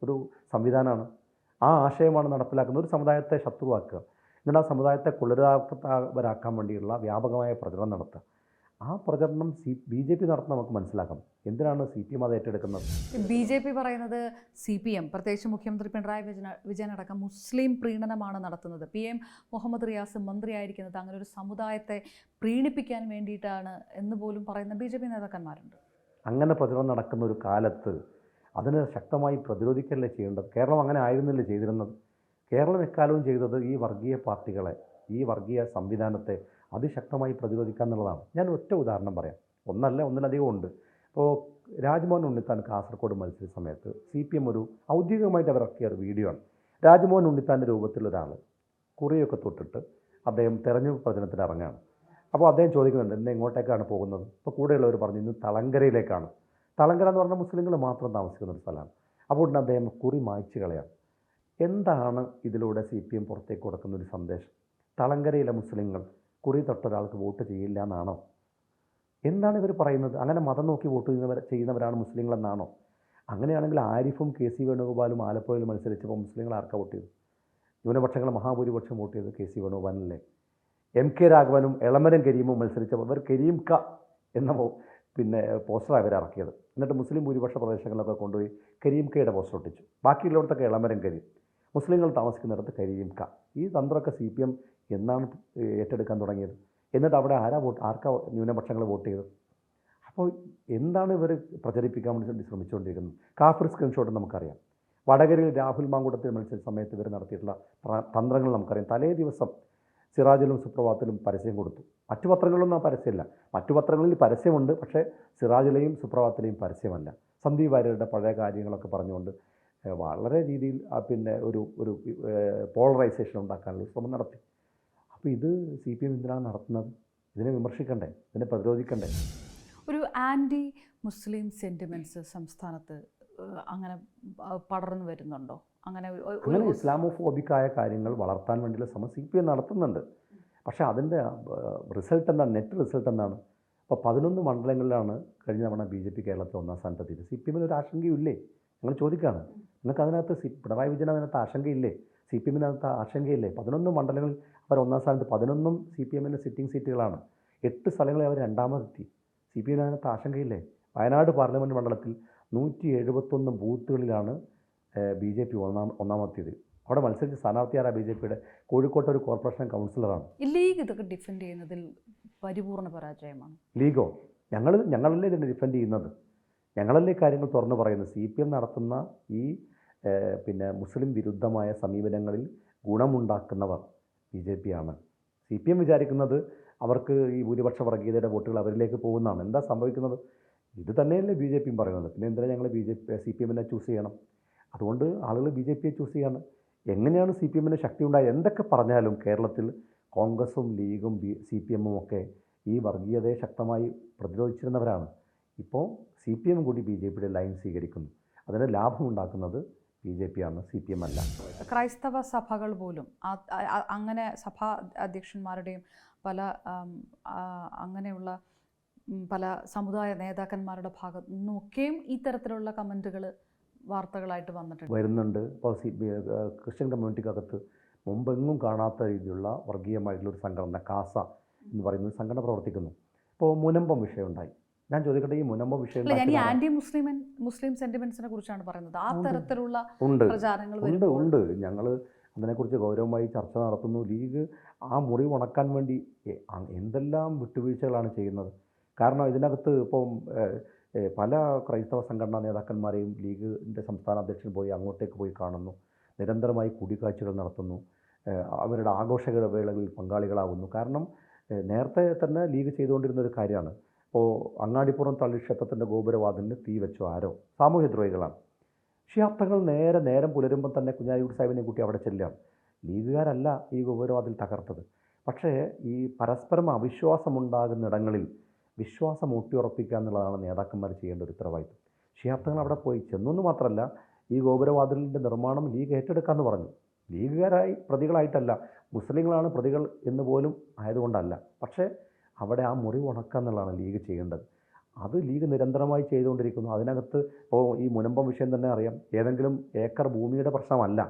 ഒരു സംവിധാനമാണ്. ആ ആശയമാണ് നടപ്പിലാക്കുന്നത്, ഒരു സമുദായത്തെ ശത്രുവാക്കുക, എന്നിട്ട് ആ സമുദായത്തെ കൊള്ളരാത്തവരാക്കാൻ വേണ്ടിയുള്ള വ്യാപകമായ പ്രചരണം നടത്തുക. ആ പ്രചരണം ബി.ജെ.പി നടത്തുന്ന നമുക്ക് മനസ്സിലാക്കാം. എന്തിനാണ് CPM അത് ഏറ്റെടുക്കുന്നത്? ബി.ജെ.പി പറയുന്നത് CPM, പ്രത്യേകിച്ച് മുഖ്യമന്ത്രി പിണറായി വിജയൻ അടക്കം മുസ്ലിം പ്രീണനമാണ് നടത്തുന്നത്. PM മുഹമ്മദ് റിയാസ് മന്ത്രിയായിരിക്കുന്നത് അങ്ങനെ ഒരു സമുദായത്തെ പ്രീണിപ്പിക്കാൻ വേണ്ടിയിട്ടാണ് എന്ന് പോലും പറയുന്ന ബി.ജെ.പി നേതാക്കന്മാരുണ്ട്. അങ്ങനെ പ്രചരണം നടക്കുന്ന ഒരു കാലത്ത് അതിന് ശക്തമായി പ്രതിരോധിക്കല്ലേ ചെയ്യേണ്ടത്? കേരളം അങ്ങനെ ആയിരുന്നില്ല ചെയ്തിരുന്നത്. കേരളം എക്കാലവും ചെയ്തത് ഈ വർഗീയ പാർട്ടികളെ, ഈ വർഗീയ സംവിധാനത്തെ അതിശക്തമായി പ്രതിരോധിക്കുക എന്നുള്ളതാണ്. ഞാൻ ഒറ്റ ഉദാഹരണം പറയാം, ഒന്നല്ല ഒന്നിലധികം ഉണ്ട്. ഇപ്പോൾ രാജ്മോഹൻ ഉണ്ണിത്താൻ കാസർഗോഡ് മത്സര സമയത്ത് CPM ഒരു ഔദ്യോഗികമായിട്ട് അവരിറക്കിയ ഒരു വീഡിയോ ആണ്. രാജ്മോഹൻ ഉണ്ണിത്താൻ്റെ രൂപത്തിലൊരാൾ കുറിയൊക്കെ തൊട്ടിട്ട് അദ്ദേഹം തെരഞ്ഞെടുപ്പ് പ്രചരണത്തിന് ഇറങ്ങുകയാണ്. അപ്പോൾ അദ്ദേഹം ചോദിക്കുന്നുണ്ട്, ഇന്ന് എങ്ങോട്ടേക്കാണ് പോകുന്നത്? ഇപ്പോൾ കൂടെയുള്ളവർ പറഞ്ഞു, ഇന്ന് തളങ്കരയിലേക്കാണ്. തളങ്കര എന്ന് പറഞ്ഞാൽ മുസ്ലിങ്ങൾ മാത്രം താമസിക്കുന്ന ഒരു സ്ഥലമാണ്. അപ്പോൾ ഉടനെ അദ്ദേഹം കുറി മായ്ച്ചു കളയാണ്. എന്താണ് ഇതിലൂടെ CPM പുറത്തേക്ക് കൊടുക്കുന്ന ഒരു സന്ദേശം? തളങ്കരയിലെ മുസ്ലിങ്ങൾ കുറി തൊട്ടൊരാൾക്ക് വോട്ട് ചെയ്യില്ല എന്നാണോ? എന്താണ് ഇവർ പറയുന്നത്? അങ്ങനെ മതം നോക്കി വോട്ട് ചെയ്യുന്നവരാണ് മുസ്ലിങ്ങളെന്നാണോ? അങ്ങനെയാണെങ്കിൽ ആരിഫും KC വേണുഗോപാലും ആലപ്പുഴയിൽ മത്സരിച്ചപ്പോൾ മുസ്ലിങ്ങൾ ആർക്കാണ് വോട്ട് ചെയ്തത്? ന്യൂനപക്ഷങ്ങൾ മഹാഭൂരിപക്ഷം വോട്ട് ചെയ്തത് KC വേണുഗോപാലല്ലേ. MK രാഘവനും എളമരം കരീമും മത്സരിച്ചപ്പോൾ അവർ കരീം ക എന്ന പിന്നെ പോസ്റ്ററാണ് അവർ ഇറക്കിയത്. എന്നിട്ട് മുസ്ലിം ഭൂരിപക്ഷ പ്രദേശങ്ങളിലൊക്കെ കൊണ്ടുപോയി കരീം കയുടെ പോസ്റ്റർ ഒട്ടിച്ചു. ബാക്കിയുള്ളവർത്തൊക്കെ എളമരം കരീം, മുസ്ലിങ്ങൾ താമസിക്കുന്നിടത്ത് കരീം ക. ഈ തന്ത്രമൊക്കെ CPM എന്നാണ് ഏറ്റെടുക്കാൻ തുടങ്ങിയത്? എന്നിട്ട് അവിടെ ആർക്കാ ന്യൂനപക്ഷങ്ങൾ വോട്ട് ചെയ്തത്? അപ്പോൾ എന്താണ് ഇവർ പ്രചരിപ്പിക്കാൻ വേണ്ടി ശ്രമിച്ചുകൊണ്ടിരിക്കുന്നത്? കാഫിർ സ്ക്രീൻഷോട്ട് നമുക്കറിയാം. വടകരയിൽ രാഹുൽ മാങ്കൂട്ടത്തിൽ മത്സര സമയത്ത് ഇവർ നടത്തിയിട്ടുള്ള തന്ത്രങ്ങൾ നമുക്കറിയാം. തലേ ദിവസം സിറാജിലും സുപ്രഭാതത്തിലും പരസ്യം കൊടുത്തു. മറ്റു പത്രങ്ങളിലൊന്നും ആ പരസ്യമില്ല. മറ്റു പത്രങ്ങളിൽ പരസ്യമുണ്ട്, പക്ഷേ സിറാജിലെയും സുപ്രഭാതത്തിലെയും പരസ്യമല്ല. സന്ദീപ് വാര്യരുടെ പഴയ കാര്യങ്ങളൊക്കെ പറഞ്ഞുകൊണ്ട് വളരെ രീതിയിൽ പിന്നെ ഒരു പോളറൈസേഷൻ ഉണ്ടാക്കാനുള്ള ശ്രമം നടത്തി. അപ്പോൾ ഇത് CPM എന്തിനാണ് നടത്തുന്നത്? ഇതിനെ വിമർശിക്കണ്ടേ? ഇതിനെ പ്രതിരോധിക്കണ്ടേ? ഒരു ആൻറ്റി മുസ്ലിം സെൻറ്റിമെൻറ്റ്സ് സംസ്ഥാനത്ത് അങ്ങനെ പടർന്നു വരുന്നുണ്ടോ? അങ്ങനെ ഇസ്ലാമോഫോബിക്കായ കാര്യങ്ങൾ വളർത്താൻ വേണ്ടിയുള്ള ശ്രമം CPM നടത്തുന്നുണ്ട്. പക്ഷേ അതിൻ്റെ റിസൾട്ട് എന്താണ്? നെറ്റ് റിസൾട്ട് എന്താണ്? ഇപ്പോൾ 11 മണ്ഡലങ്ങളിലാണ് കഴിഞ്ഞ തവണ BJP കേരളത്തിൽ ഒന്നാം സ്ഥാനത്തെത്തിയത്. CPM ഒരു ആശങ്കയില്ലേ? ഞങ്ങൾ ചോദിക്കുകയാണ്. നിങ്ങൾക്ക് അതിനകത്ത് പിണറായി വിജയൻ അതിനകത്ത് ആശങ്കയില്ലേ? CPM-നകത്ത് ആശങ്കയില്ലേ? 11 മണ്ഡലങ്ങളിൽ അവർ ഒന്നാം സ്ഥാനത്ത്, 11 CPM-ൻ്റെ സിറ്റിംഗ് സീറ്റുകളാണ്. 8 സ്ഥലങ്ങളിൽ അവർ രണ്ടാമതെത്തി. CPM-നകത്ത് ആശങ്കയില്ലേ? വയനാട് പാർലമെൻറ്റ് മണ്ഡലത്തിൽ 171 ബൂത്തുകളിലാണ് BJP ഒന്നാമത്തെത്തിയത്. അവിടെ മത്സരിച്ച സ്ഥാനാർത്ഥിയാരാ BJP-യുടെ? കോഴിക്കോട്ടെ ഒരു കോർപ്പറേഷൻ കൗൺസിലറാണ്. ലീഗ് ഇതൊക്കെ ഡിഫെൻഡ് ചെയ്യുന്നതിൽ പരിപൂർണ്ണ പരാജയമാണ്. ലീഗോ? ഞങ്ങളല്ലേ ഇതിനെ ഡിഫെൻഡ് ചെയ്യുന്നത്? ഞങ്ങളല്ലേ കാര്യങ്ങൾ തുറന്നു പറയുന്നത്? CPM നടത്തുന്ന ഈ പിന്നെ മുസ്ലിം വിരുദ്ധമായ സമീപനങ്ങളിൽ ഗുണമുണ്ടാക്കുന്നവർ BJP-ആണ്. CPM വിചാരിക്കുന്നത് അവർക്ക് ഈ ഭൂരിപക്ഷ വർഗീയതയുടെ വോട്ടുകൾ അവരിലേക്ക് പോകുന്നതാണ്. എന്താ സംഭവിക്കുന്നത്? ഇത് തന്നെയല്ലേ BJP-യും പറയുന്നത്. പിന്നെ എന്തിനാണ് ഞങ്ങൾ CPM-നെ ചൂസ് ചെയ്യണം? അതുകൊണ്ട് ആളുകൾ BJP-യെ ചൂസ് ചെയ്യാണ്. എങ്ങനെയാണ് CPM-ന് ശക്തി ഉണ്ടായത്? എന്തൊക്കെ പറഞ്ഞാലും കേരളത്തിൽ കോൺഗ്രസും ലീഗും CPM-ഉം ഒക്കെ ഈ വർഗീയതയെ ശക്തമായി പ്രതിരോധിച്ചിരുന്നവരാണ്. ഇപ്പോൾ CPM കൂടി BJPയുടെ ലൈൻ സ്വീകരിക്കുന്നു. അതിന് ലാഭമുണ്ടാക്കുന്നത് BJP ആണ്, CPM അല്ല. ക്രൈസ്തവ സഭകൾ പോലും അങ്ങനെ സഭാ അധ്യക്ഷന്മാരുടെയും പല അങ്ങനെയുള്ള പല സമുദായ നേതാക്കന്മാരുടെ ഭാഗത്തു നിന്നൊക്കെയും ഇത്തരത്തിലുള്ള കമൻറ്റുകൾ വാർത്തകളായിട്ട് വരുന്നുണ്ട്. ഇപ്പോൾ ക്രിസ്ത്യൻ കമ്മ്യൂണിറ്റിക്കകത്ത് മുമ്പെങ്ങും കാണാത്ത രീതിയിലുള്ള വർഗീയമായിട്ടുള്ളൊരു സംഘടന കാസ എന്ന് പറയുന്ന സംഘടന പ്രവർത്തിക്കുന്നു. ഇപ്പോൾ മുനമ്പം വിഷയമുണ്ടായി. ഞാൻ ചോദിക്കട്ടെ, ഈ മുനമ്പം വിഷയം ആന്റി മുസ്ലിം സെന്റിമെന്റ്സിനെ കുറിച്ചാണ് പറയുന്നത്. ആ തരത്തിലുള്ള പ്രചാരണങ്ങൾ ഉണ്ട്. ഞങ്ങൾ അതിനെക്കുറിച്ച് ഗൗരവമായി ചർച്ച നടത്തുന്നു. ലീഗ് ആ മുറിവ് ഉണക്കാൻ വേണ്ടി എന്തെല്ലാം വിട്ടുവീഴ്ചകളാണ് ചെയ്യുന്നത്. കാരണം ഇതിനകത്ത് ഇപ്പം പല ക്രൈസ്തവ സംഘടനാ നേതാക്കന്മാരെയും ലീഗിൻ്റെ സംസ്ഥാന അധ്യക്ഷൻ പോയി അങ്ങോട്ടേക്ക് പോയി കാണുന്നു, നിരന്തരമായി കൂടിക്കാഴ്ചകൾ നടത്തുന്നു, അവരുടെ ആഘോഷവേളകളിൽ പങ്കാളികളാകുന്നു. കാരണം നേരത്തെ തന്നെ ലീഗ് ചെയ്തുകൊണ്ടിരുന്ന ഒരു കാര്യമാണ്. ഇപ്പോൾ അങ്ങാടിപ്പുറം തള്ളിക്ഷേത്രത്തിൻ്റെ ഗോപുരവാതിലിന് തീ വെച്ചു ആരോ സാമൂഹ്യദ്രോഹികളാണ്. ഷിയാബ്ദങ്ങൾ നേരം പുലരുമ്പോൾ തന്നെ കുഞ്ഞാലിക്കുട്ടി സാഹിബിനെ കൂട്ടി അവിടെ ചെല്ലുകയാണ്. ലീഗുകാരല്ല ഈ ഗോപുരവാതിൽ തകർത്തത്. പക്ഷേ ഈ പരസ്പരം അവിശ്വാസമുണ്ടാകുന്നിടങ്ങളിൽ വിശ്വാസം ഊട്ടിയുറപ്പിക്കുക എന്നുള്ളതാണ് നേതാക്കന്മാർ ചെയ്യേണ്ട ഒരു ഉത്തരവാദിത്വം. ഷിയാബ്ദങ്ങൾ അവിടെ പോയി ചെന്നു മാത്രമല്ല, ഈ ഗോപുരവാതിലിൻ്റെ നിർമ്മാണം ലീഗ് ഏറ്റെടുക്കാമെന്ന് പറഞ്ഞു. ലീഗുകാരായി പ്രതികളായിട്ടല്ല, മുസ്ലിങ്ങളാണ് പ്രതികൾ എന്ന് പോലും ആയതുകൊണ്ടല്ല. പക്ഷേ അവിടെ ആ മുറിവ് ഉണക്കുക എന്നുള്ളതാണ് ലീഗ് ചെയ്യേണ്ടത്. അത് ലീഗ് നിരന്തരമായി ചെയ്തുകൊണ്ടിരിക്കുന്നു. അതിനകത്ത് ഇപ്പോൾ ഈ മുനമ്പം വിഷയം തന്നെ അറിയാം. ഏതെങ്കിലും ഏക്കർ ഭൂമിയുടെ പ്രശ്നമല്ല,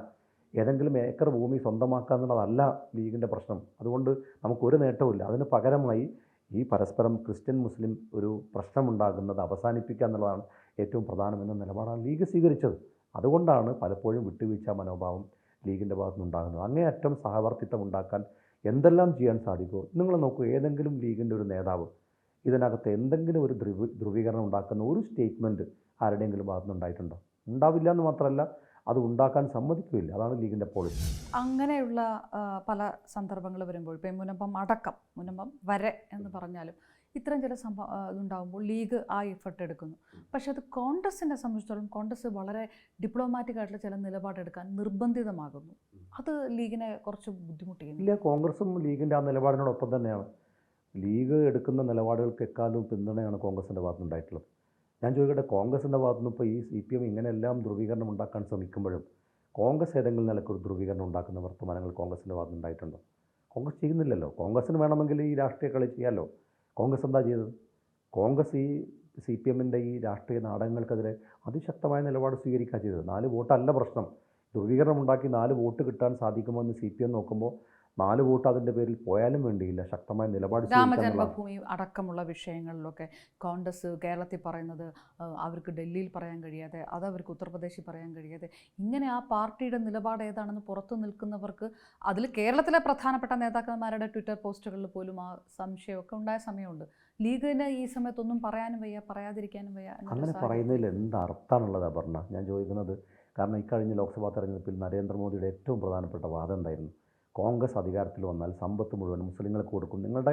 ഏതെങ്കിലും ഏക്കർ ഭൂമി സ്വന്തമാക്കുക എന്നുള്ളതല്ല ലീഗിൻ്റെ പ്രശ്നം. അതുകൊണ്ട് നമുക്കൊരു നേട്ടവുമില്ല. അതിന് പകരമായി ഈ പരസ്പരം ക്രിസ്ത്യൻ മുസ്ലിം ഒരു പ്രശ്നമുണ്ടാകുന്നത് അവസാനിപ്പിക്കുക എന്നുള്ളതാണ് ഏറ്റവും പ്രധാനമെന്ന നിലപാടാണ് ലീഗ് സ്വീകരിച്ചത്. അതുകൊണ്ടാണ് പലപ്പോഴും വിട്ടുവീഴ്ച മനോഭാവം ലീഗിൻ്റെ ഭാഗത്തുനിന്നുണ്ടാകുന്നത്. അങ്ങേയറ്റം സഹവർത്തിത്വം ഉണ്ടാക്കാൻ എന്തെല്ലാം ചെയ്യാൻ സാധിക്കുമോ നിങ്ങൾ നോക്കൂ. ഏതെങ്കിലും ലീഗിൻ്റെ ഒരു നേതാവ് ഇതിനകത്ത് എന്തെങ്കിലും ഒരു ധ്രുവീകരണം ഉണ്ടാക്കുന്ന ഒരു സ്റ്റേറ്റ്മെൻറ്റ് ആരുടെയെങ്കിലും ഭാഗത്തുനിന്നുണ്ടായിട്ടുണ്ടോ? ഉണ്ടാവില്ല എന്ന് മാത്രമല്ല, അത് ഉണ്ടാക്കാൻ സമ്മതിക്കില്ല. അതാണ് ലീഗിൻ്റെ പോളിസി. അങ്ങനെയുള്ള പല സന്ദർഭങ്ങൾ വരുമ്പോൾ ഇപ്പം മുനമ്പം വരെ എന്ന് പറഞ്ഞാലും ഇത്തരം ചില ഇതുണ്ടാകുമ്പോൾ ലീഗ് ആ എഫർട്ട് എടുക്കുന്നു. പക്ഷേ അത് കോൺഗ്രസിനെ സംബന്ധിച്ചിടത്തോളം കോൺഗ്രസ് വളരെ ഡിപ്ലോമാറ്റിക് ആയിട്ടുള്ള ചില നിലപാടെടുക്കാൻ നിർബന്ധിതമാകുന്നു. അത് ലീഗിനെ കുറച്ച് ബുദ്ധിമുട്ടിക്കുന്നു. ഇല്ല, കോൺഗ്രസും ലീഗിൻ്റെ ആ നിലപാടിനോടൊപ്പം തന്നെയാണ്. ലീഗ് എടുക്കുന്ന നിലപാടുകൾക്ക് എക്കാലവും പിന്തുണയാണ് കോൺഗ്രസിൻ്റെ ഭാഗത്തുനിന്നുണ്ടായിട്ടുള്ളത്. ഞാൻ ചോദിക്കട്ടെ, കോൺഗ്രസിൻ്റെ ഭാഗത്തുനിന്ന് ഇപ്പോൾ ഈ CPM ഇങ്ങനെയെല്ലാം ധ്രുവീകരണം ഉണ്ടാക്കാൻ ശ്രമിക്കുമ്പോഴും കോൺഗ്രസ് ഏതെങ്കിലും നിലക്കൊരു ധ്രുവീകരണം ഉണ്ടാക്കുന്ന വർത്തമാനങ്ങൾ കോൺഗ്രസിൻ്റെ ഭാഗത്തുനിന്നുണ്ടായിട്ടുണ്ടോ? കോൺഗ്രസ് ചെയ്യുന്നില്ലല്ലോ. കോൺഗ്രസിന് വേണമെങ്കിൽ ഈ രാഷ്ട്രീയ കളി ചെയ്യാമല്ലോ. കോൺഗ്രസ് എന്താ ചെയ്തത്? കോൺഗ്രസ് ഈ CPMൻ്റെ ഈ രാഷ്ട്രീയ നാടകങ്ങൾക്കെതിരെ അതിശക്തമായ നിലപാട് സ്വീകരിക്കുക ചെയ്തത്. 4 വോട്ടല്ല പ്രശ്നം. ധ്രുവീകരണം ഉണ്ടാക്കി 4 വോട്ട് കിട്ടാൻ സാധിക്കുമോ എന്ന് CPM നോക്കുമ്പോൾ 4 വോട്ട് അതിൻ്റെ പേരിൽ പോയാലും വേണ്ടിയില്ല, ശക്തമായ നിലപാട്. രാമജന്മഭൂമി അടക്കമുള്ള വിഷയങ്ങളിലൊക്കെ കോൺഗ്രസ് കേരളത്തിൽ പറയുന്നത് അവർക്ക് ഡൽഹിയിൽ പറയാൻ കഴിയാതെ, അത് അവർക്ക് ഉത്തർപ്രദേശിൽ പറയാൻ കഴിയാതെ, ഇങ്ങനെ ആ പാർട്ടിയുടെ നിലപാട് ഏതാണെന്ന് പുറത്തു നിൽക്കുന്നവർക്ക്, അതിൽ കേരളത്തിലെ പ്രധാനപ്പെട്ട നേതാക്കന്മാരുടെ ട്വിറ്റർ പോസ്റ്റുകളിൽ പോലും ആ സംശയമൊക്കെ ഉണ്ടായ സമയമുണ്ട്. ലീഗിന് ഈ സമയത്തൊന്നും പറയാനും വയ്യ, പറയാതിരിക്കാനും വയ്യ. അങ്ങനെ പറയുന്നതിൽ എന്ത് അർത്ഥമാണുള്ളത് അപർണ? ഞാൻ ചോദിക്കുന്നത്, കാരണം ഇക്കഴിഞ്ഞ ലോക്സഭാ തെരഞ്ഞെടുപ്പിൽ നരേന്ദ്രമോദിയുടെ ഏറ്റവും പ്രധാനപ്പെട്ട വാദം എന്തായിരുന്നു? കോൺഗ്രസ് അധികാരത്തിൽ വന്നാൽ സമ്പത്ത് മുഴുവൻ മുസ്ലിങ്ങൾക്ക് കൊടുക്കും, നിങ്ങളുടെ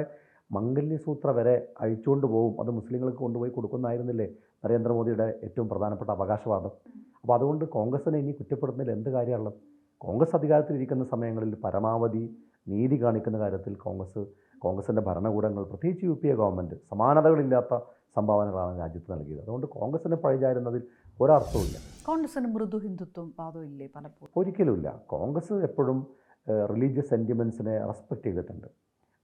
മംഗല്യസൂത്ര വരെ അഴിച്ചുകൊണ്ട് പോകും, അത് മുസ്ലിങ്ങൾക്ക് കൊണ്ടുപോയി കൊടുക്കുന്നതായിരുന്നില്ലേ നരേന്ദ്രമോദിയുടെ ഏറ്റവും പ്രധാനപ്പെട്ട അവകാശവാദം? അപ്പോൾ അതുകൊണ്ട് കോൺഗ്രസിനെ ഇനി കുറ്റപ്പെടുത്തുന്നതിൽ എന്ത് കാര്യമുള്ളത്? കോൺഗ്രസ് അധികാരത്തിലിരിക്കുന്ന സമയങ്ങളിൽ പരമാവധി നീതി കാണിക്കുന്ന കാര്യത്തിൽ കോൺഗ്രസിൻ്റെ ഭരണകൂടങ്ങൾ, പ്രത്യേകിച്ച് UPA ഗവൺമെൻറ്, സമാനതകളില്ലാത്ത സംഭാവനകളാണ് രാജ്യത്ത് നൽകിയത്. അതുകൊണ്ട് കോൺഗ്രസിനെ പഴിചാരുന്നതിൽ ഒരർത്ഥവുമില്ല. കോൺഗ്രസിന് മൃദു ഹിന്ദുത്വം വാദമില്ലേ? പലപ്പോഴും ഒരിക്കലുമില്ല. കോൺഗ്രസ് എപ്പോഴും റിലീജിയസ് സെൻറ്റിമെൻറ്റ്സിനെ റെസ്പെക്റ്റ് ചെയ്തിട്ടുണ്ട്.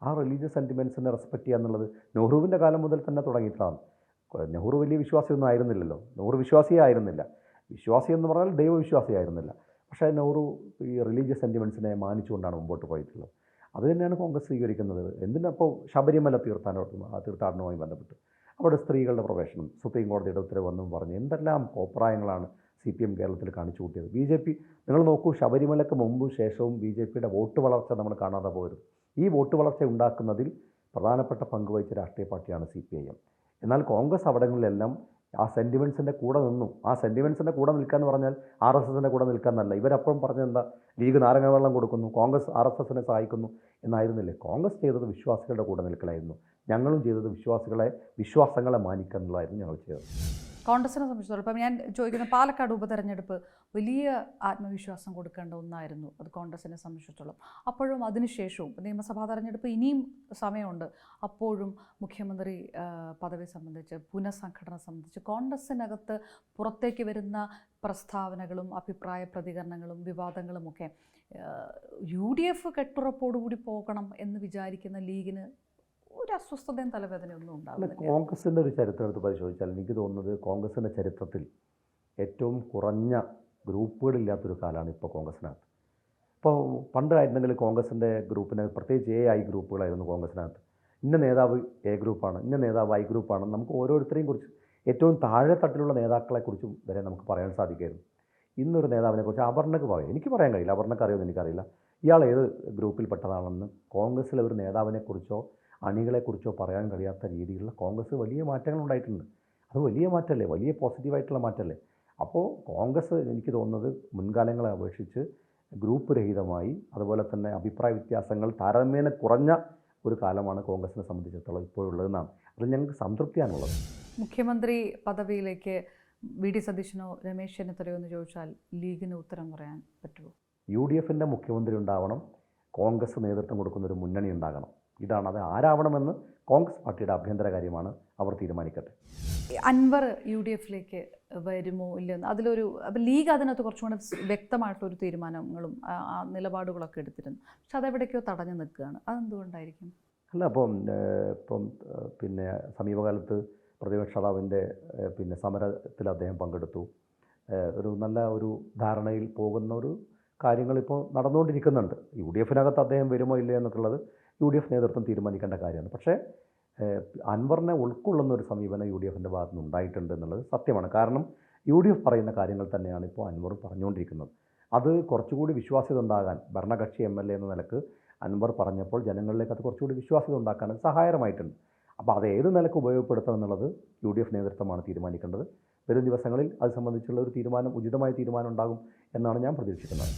ആ റിലീജിയസ് സെൻറ്റിമെൻറ്റ്സിനെ റെസ്പെക്റ്റ് ചെയ്യുക എന്നുള്ളത് നെഹ്റുവിൻ്റെ കാലം മുതൽ തന്നെ തുടങ്ങിയിട്ടാണ്. നെഹ്റു വലിയ വിശ്വാസിയൊന്നും ആയിരുന്നില്ലല്ലോ. നെഹ്റു വിശ്വാസിയേ ആയിരുന്നില്ല. വിശ്വാസി എന്ന് പറഞ്ഞാൽ ദൈവവിശ്വാസിയായിരുന്നില്ല. പക്ഷേ നെഹ്റു ഈ റിലീജിയസ് സെൻറ്റിമെൻറ്റ്സിനെ മാനിച്ചുകൊണ്ടാണ് മുമ്പോട്ട് പോയിട്ടുള്ളത്. അത് തന്നെയാണ് കോൺഗ്രസ് സ്വീകരിക്കുന്നത്. എന്തിനപ്പോൾ ശബരിമല തീർത്ഥാടനവുമായി ബന്ധപ്പെട്ട് അവിടെ സ്ത്രീകളുടെ പ്രവേശനം, സുപ്രീം കോടതിയുടെ ഉത്തരവെന്നും പറഞ്ഞ് എന്തെല്ലാം കോപ്രായങ്ങളാണ് CPM കേരളത്തിൽ കാണിച്ചു കൂട്ടിയത്. BJP നിങ്ങൾ നോക്കൂ, ശബരിമലയ്ക്ക് മുമ്പും ശേഷവും BJPയുടെ വോട്ട് വളർച്ച നമ്മൾ കാണാതെ പോരും. ഈ വോട്ട് വളർച്ച ഉണ്ടാക്കുന്നതിൽ പ്രധാനപ്പെട്ട പങ്ക് വഹിച്ച രാഷ്ട്രീയ പാർട്ടിയാണ് CPIM. എന്നാൽ കോൺഗ്രസ് അവിടങ്ങളിലെല്ലാം ആ സെൻറ്റിമെൻറ്റ്സിൻ്റെ കൂടെ നിന്നു. ആ സെൻറ്റിമെൻറ്റ്സിൻ്റെ കൂടെ നിൽക്കാമെന്ന് പറഞ്ഞാൽ RSSൻ്റെ കൂടെ നിൽക്കാമെന്നല്ല. ഇവരപ്പം പറഞ്ഞെന്താ, ലീഗ് നാരങ്ങ വെള്ളം കൊടുക്കുന്നു, കോൺഗ്രസ് RSSനെ സഹായിക്കുന്നു എന്നായിരുന്നില്ലേ? കോൺഗ്രസ് ചെയ്തത് വിശ്വാസികളുടെ കൂടെ നിൽക്കലായിരുന്നു. ഞങ്ങളും ചെയ്തത് വിശ്വാസങ്ങളെ മാനിക്കുക എന്നുള്ളതായിരുന്നു ഞങ്ങൾ ചെയ്തത്. കോൺഗ്രസിനെ സംബന്ധിച്ചിടത്തോളം ഇപ്പം ഞാൻ ചോദിക്കുന്ന പാലക്കാട് ഉപതെരഞ്ഞെടുപ്പ് വലിയ ആത്മവിശ്വാസം കൊടുക്കേണ്ട ഒന്നായിരുന്നു അത് കോൺഗ്രസിനെ സംബന്ധിച്ചിടത്തോളം. അപ്പോഴും അതിനുശേഷവും നിയമസഭാ തെരഞ്ഞെടുപ്പ് ഇനിയും സമയമുണ്ട്. അപ്പോഴും മുഖ്യമന്ത്രി പദവി സംബന്ധിച്ച് പുനഃസംഘടന സംബന്ധിച്ച് കോൺഗ്രസിനകത്ത് പുറത്തേക്ക് വരുന്ന പ്രസ്താവനകളും അഭിപ്രായ പ്രതികരണങ്ങളും വിവാദങ്ങളുമൊക്കെ UDF കെട്ടുറപ്പോടുകൂടി പോകണം എന്ന് വിചാരിക്കുന്ന ലീഗിന് ഒരു അസ്വസ്ഥതയും തലവേദനയൊന്നും ഉണ്ടാവില്ല. കോൺഗ്രസിൻ്റെ ഒരു ചരിത്രം എടുത്ത് പരിശോധിച്ചാൽ എനിക്ക് തോന്നുന്നത് കോൺഗ്രസിൻ്റെ ചരിത്രത്തിൽ ഏറ്റവും കുറഞ്ഞ ഗ്രൂപ്പുകളില്ലാത്തൊരു കാലമാണ് ഇപ്പോൾ കോൺഗ്രസിനകത്ത്. ഇപ്പോൾ പണ്ടായിരുന്നെങ്കിൽ കോൺഗ്രസിൻ്റെ ഗ്രൂപ്പിന് പ്രത്യേകിച്ച് AI ഗ്രൂപ്പുകളായിരുന്നു കോൺഗ്രസിനകത്ത്. ഇന്ന നേതാവ് A ഗ്രൂപ്പാണ്, ഇന്ന നേതാവ് I ഗ്രൂപ്പാണ്. നമുക്ക് ഓരോരുത്തരെയും കുറിച്ച് ഏറ്റവും താഴെ തട്ടിലുള്ള നേതാക്കളെക്കുറിച്ചും വരെ നമുക്ക് പറയാൻ സാധിക്കുമായിരുന്നു. ഇന്നൊരു നേതാവിനെക്കുറിച്ച് അപർണക്ക് പറയും, എനിക്ക് പറയാൻ കഴിയില്ല, അപർണക്ക് അറിയുമെന്ന് എനിക്കറിയില്ല. ഇയാൾ ഏത് ഗ്രൂപ്പിൽപ്പെട്ടതാണെന്ന് കോൺഗ്രസ്സിലെ ഒരു നേതാവിനെക്കുറിച്ചോ അണികളെക്കുറിച്ചോ പറയാൻ കഴിയാത്ത രീതിയിലുള്ള കോൺഗ്രസ് വലിയ മാറ്റങ്ങൾ ഉണ്ടായിട്ടുണ്ട്. അത് വലിയ മാറ്റമല്ലേ, വലിയ പോസിറ്റീവായിട്ടുള്ള മാറ്റമല്ലേ. അപ്പോൾ കോൺഗ്രസ് എനിക്ക് തോന്നുന്നത് മുൻകാലങ്ങളെ അപേക്ഷിച്ച് ഗ്രൂപ്പ് രഹിതമായി, അതുപോലെ തന്നെ അഭിപ്രായ വ്യത്യാസങ്ങൾ താരതമ്യേന കുറഞ്ഞ ഒരു കാലമാണ് കോൺഗ്രസിനെ സംബന്ധിച്ചിടത്തോളം ഇപ്പോഴുള്ളതെന്നാണ്. അതിൽ ഞങ്ങൾക്ക് സംതൃപ്തിയാണുള്ളത്. മുഖ്യമന്ത്രി പദവിയിലേക്ക് VD സതീശനോ രമേശ് ചെന്നിത്തലയോ എന്ന് ചോദിച്ചാൽ ലീഗിന് ഉത്തരം പറയാൻ പറ്റുമോ? UDFൻ്റെ മുഖ്യമന്ത്രി ഉണ്ടാവണം, കോൺഗ്രസ് നേതൃത്വം കൊടുക്കുന്ന ഒരു മുന്നണി ഉണ്ടാകണം. ഇതാണ്. അത് ആരാവണമെന്ന് കോൺഗ്രസ് പാർട്ടിയുടെ ആഭ്യന്തര കാര്യമാണ്, അവർ തീരുമാനിക്കട്ടെ. അൻവർ UDFിലേക്ക് വരുമോ ഇല്ലെന്ന് അതിലൊരു ലീഗ് അതിനകത്ത് കുറച്ചും കൂടെ വ്യക്തമായിട്ടൊരു തീരുമാനങ്ങളും നിലപാടുകളൊക്കെ എടുത്തിരുന്നു. പക്ഷെ അതെവിടേക്കോ തടഞ്ഞു നിൽക്കുകയാണ്. അതെന്തുകൊണ്ടായിരിക്കും? അല്ല, ഇപ്പം പിന്നെ സമീപകാലത്ത് പ്രതിപക്ഷ നേതാവിൻ്റെ സമരത്തിൽ അദ്ദേഹം പങ്കെടുത്തു. നല്ല ഒരു ധാരണയിൽ പോകുന്ന ഒരു കാര്യങ്ങളിപ്പോൾ നടന്നുകൊണ്ടിരിക്കുന്നുണ്ട്. UDFിനകത്ത് അദ്ദേഹം വരുമോ ഇല്ലയോ എന്നൊക്കെയുള്ളത് UDF നേതൃത്വം തീരുമാനിക്കേണ്ട കാര്യമാണ്. പക്ഷേ അൻവറിനെ ഉൾക്കൊള്ളുന്ന ഒരു സമീപനം UDFിൻ്റെ ഭാഗത്തു നിന്ന് ഉണ്ടായിട്ടുണ്ട് എന്നുള്ളത് സത്യമാണ്. കാരണം UDF പറയുന്ന കാര്യങ്ങൾ തന്നെയാണ് ഇപ്പോൾ അൻവർ പറഞ്ഞുകൊണ്ടിരിക്കുന്നത്. അത് കുറച്ചുകൂടി വിശ്വാസ്യത ഉണ്ടാകാൻ ഭരണകക്ഷി MLA എന്ന നിലക്ക് അൻവർ പറഞ്ഞപ്പോൾ ജനങ്ങളിലേക്ക് അത് കുറച്ചുകൂടി വിശ്വാസ്യത ഉണ്ടാക്കാൻ സഹായകരമായിട്ടുണ്ട്. അപ്പോൾ അത് ഏത് നിലക്ക് ഉപയോഗപ്പെടുത്തണം എന്നുള്ളത് UDF നേതൃത്വമാണ് തീരുമാനിക്കേണ്ടത്. വരും ദിവസങ്ങളിൽ അത് സംബന്ധിച്ചുള്ള ഒരു തീരുമാനം, ഉചിതമായ തീരുമാനം ഉണ്ടാകും എന്നാണ് ഞാൻ പ്രതീക്ഷിക്കുന്നത്.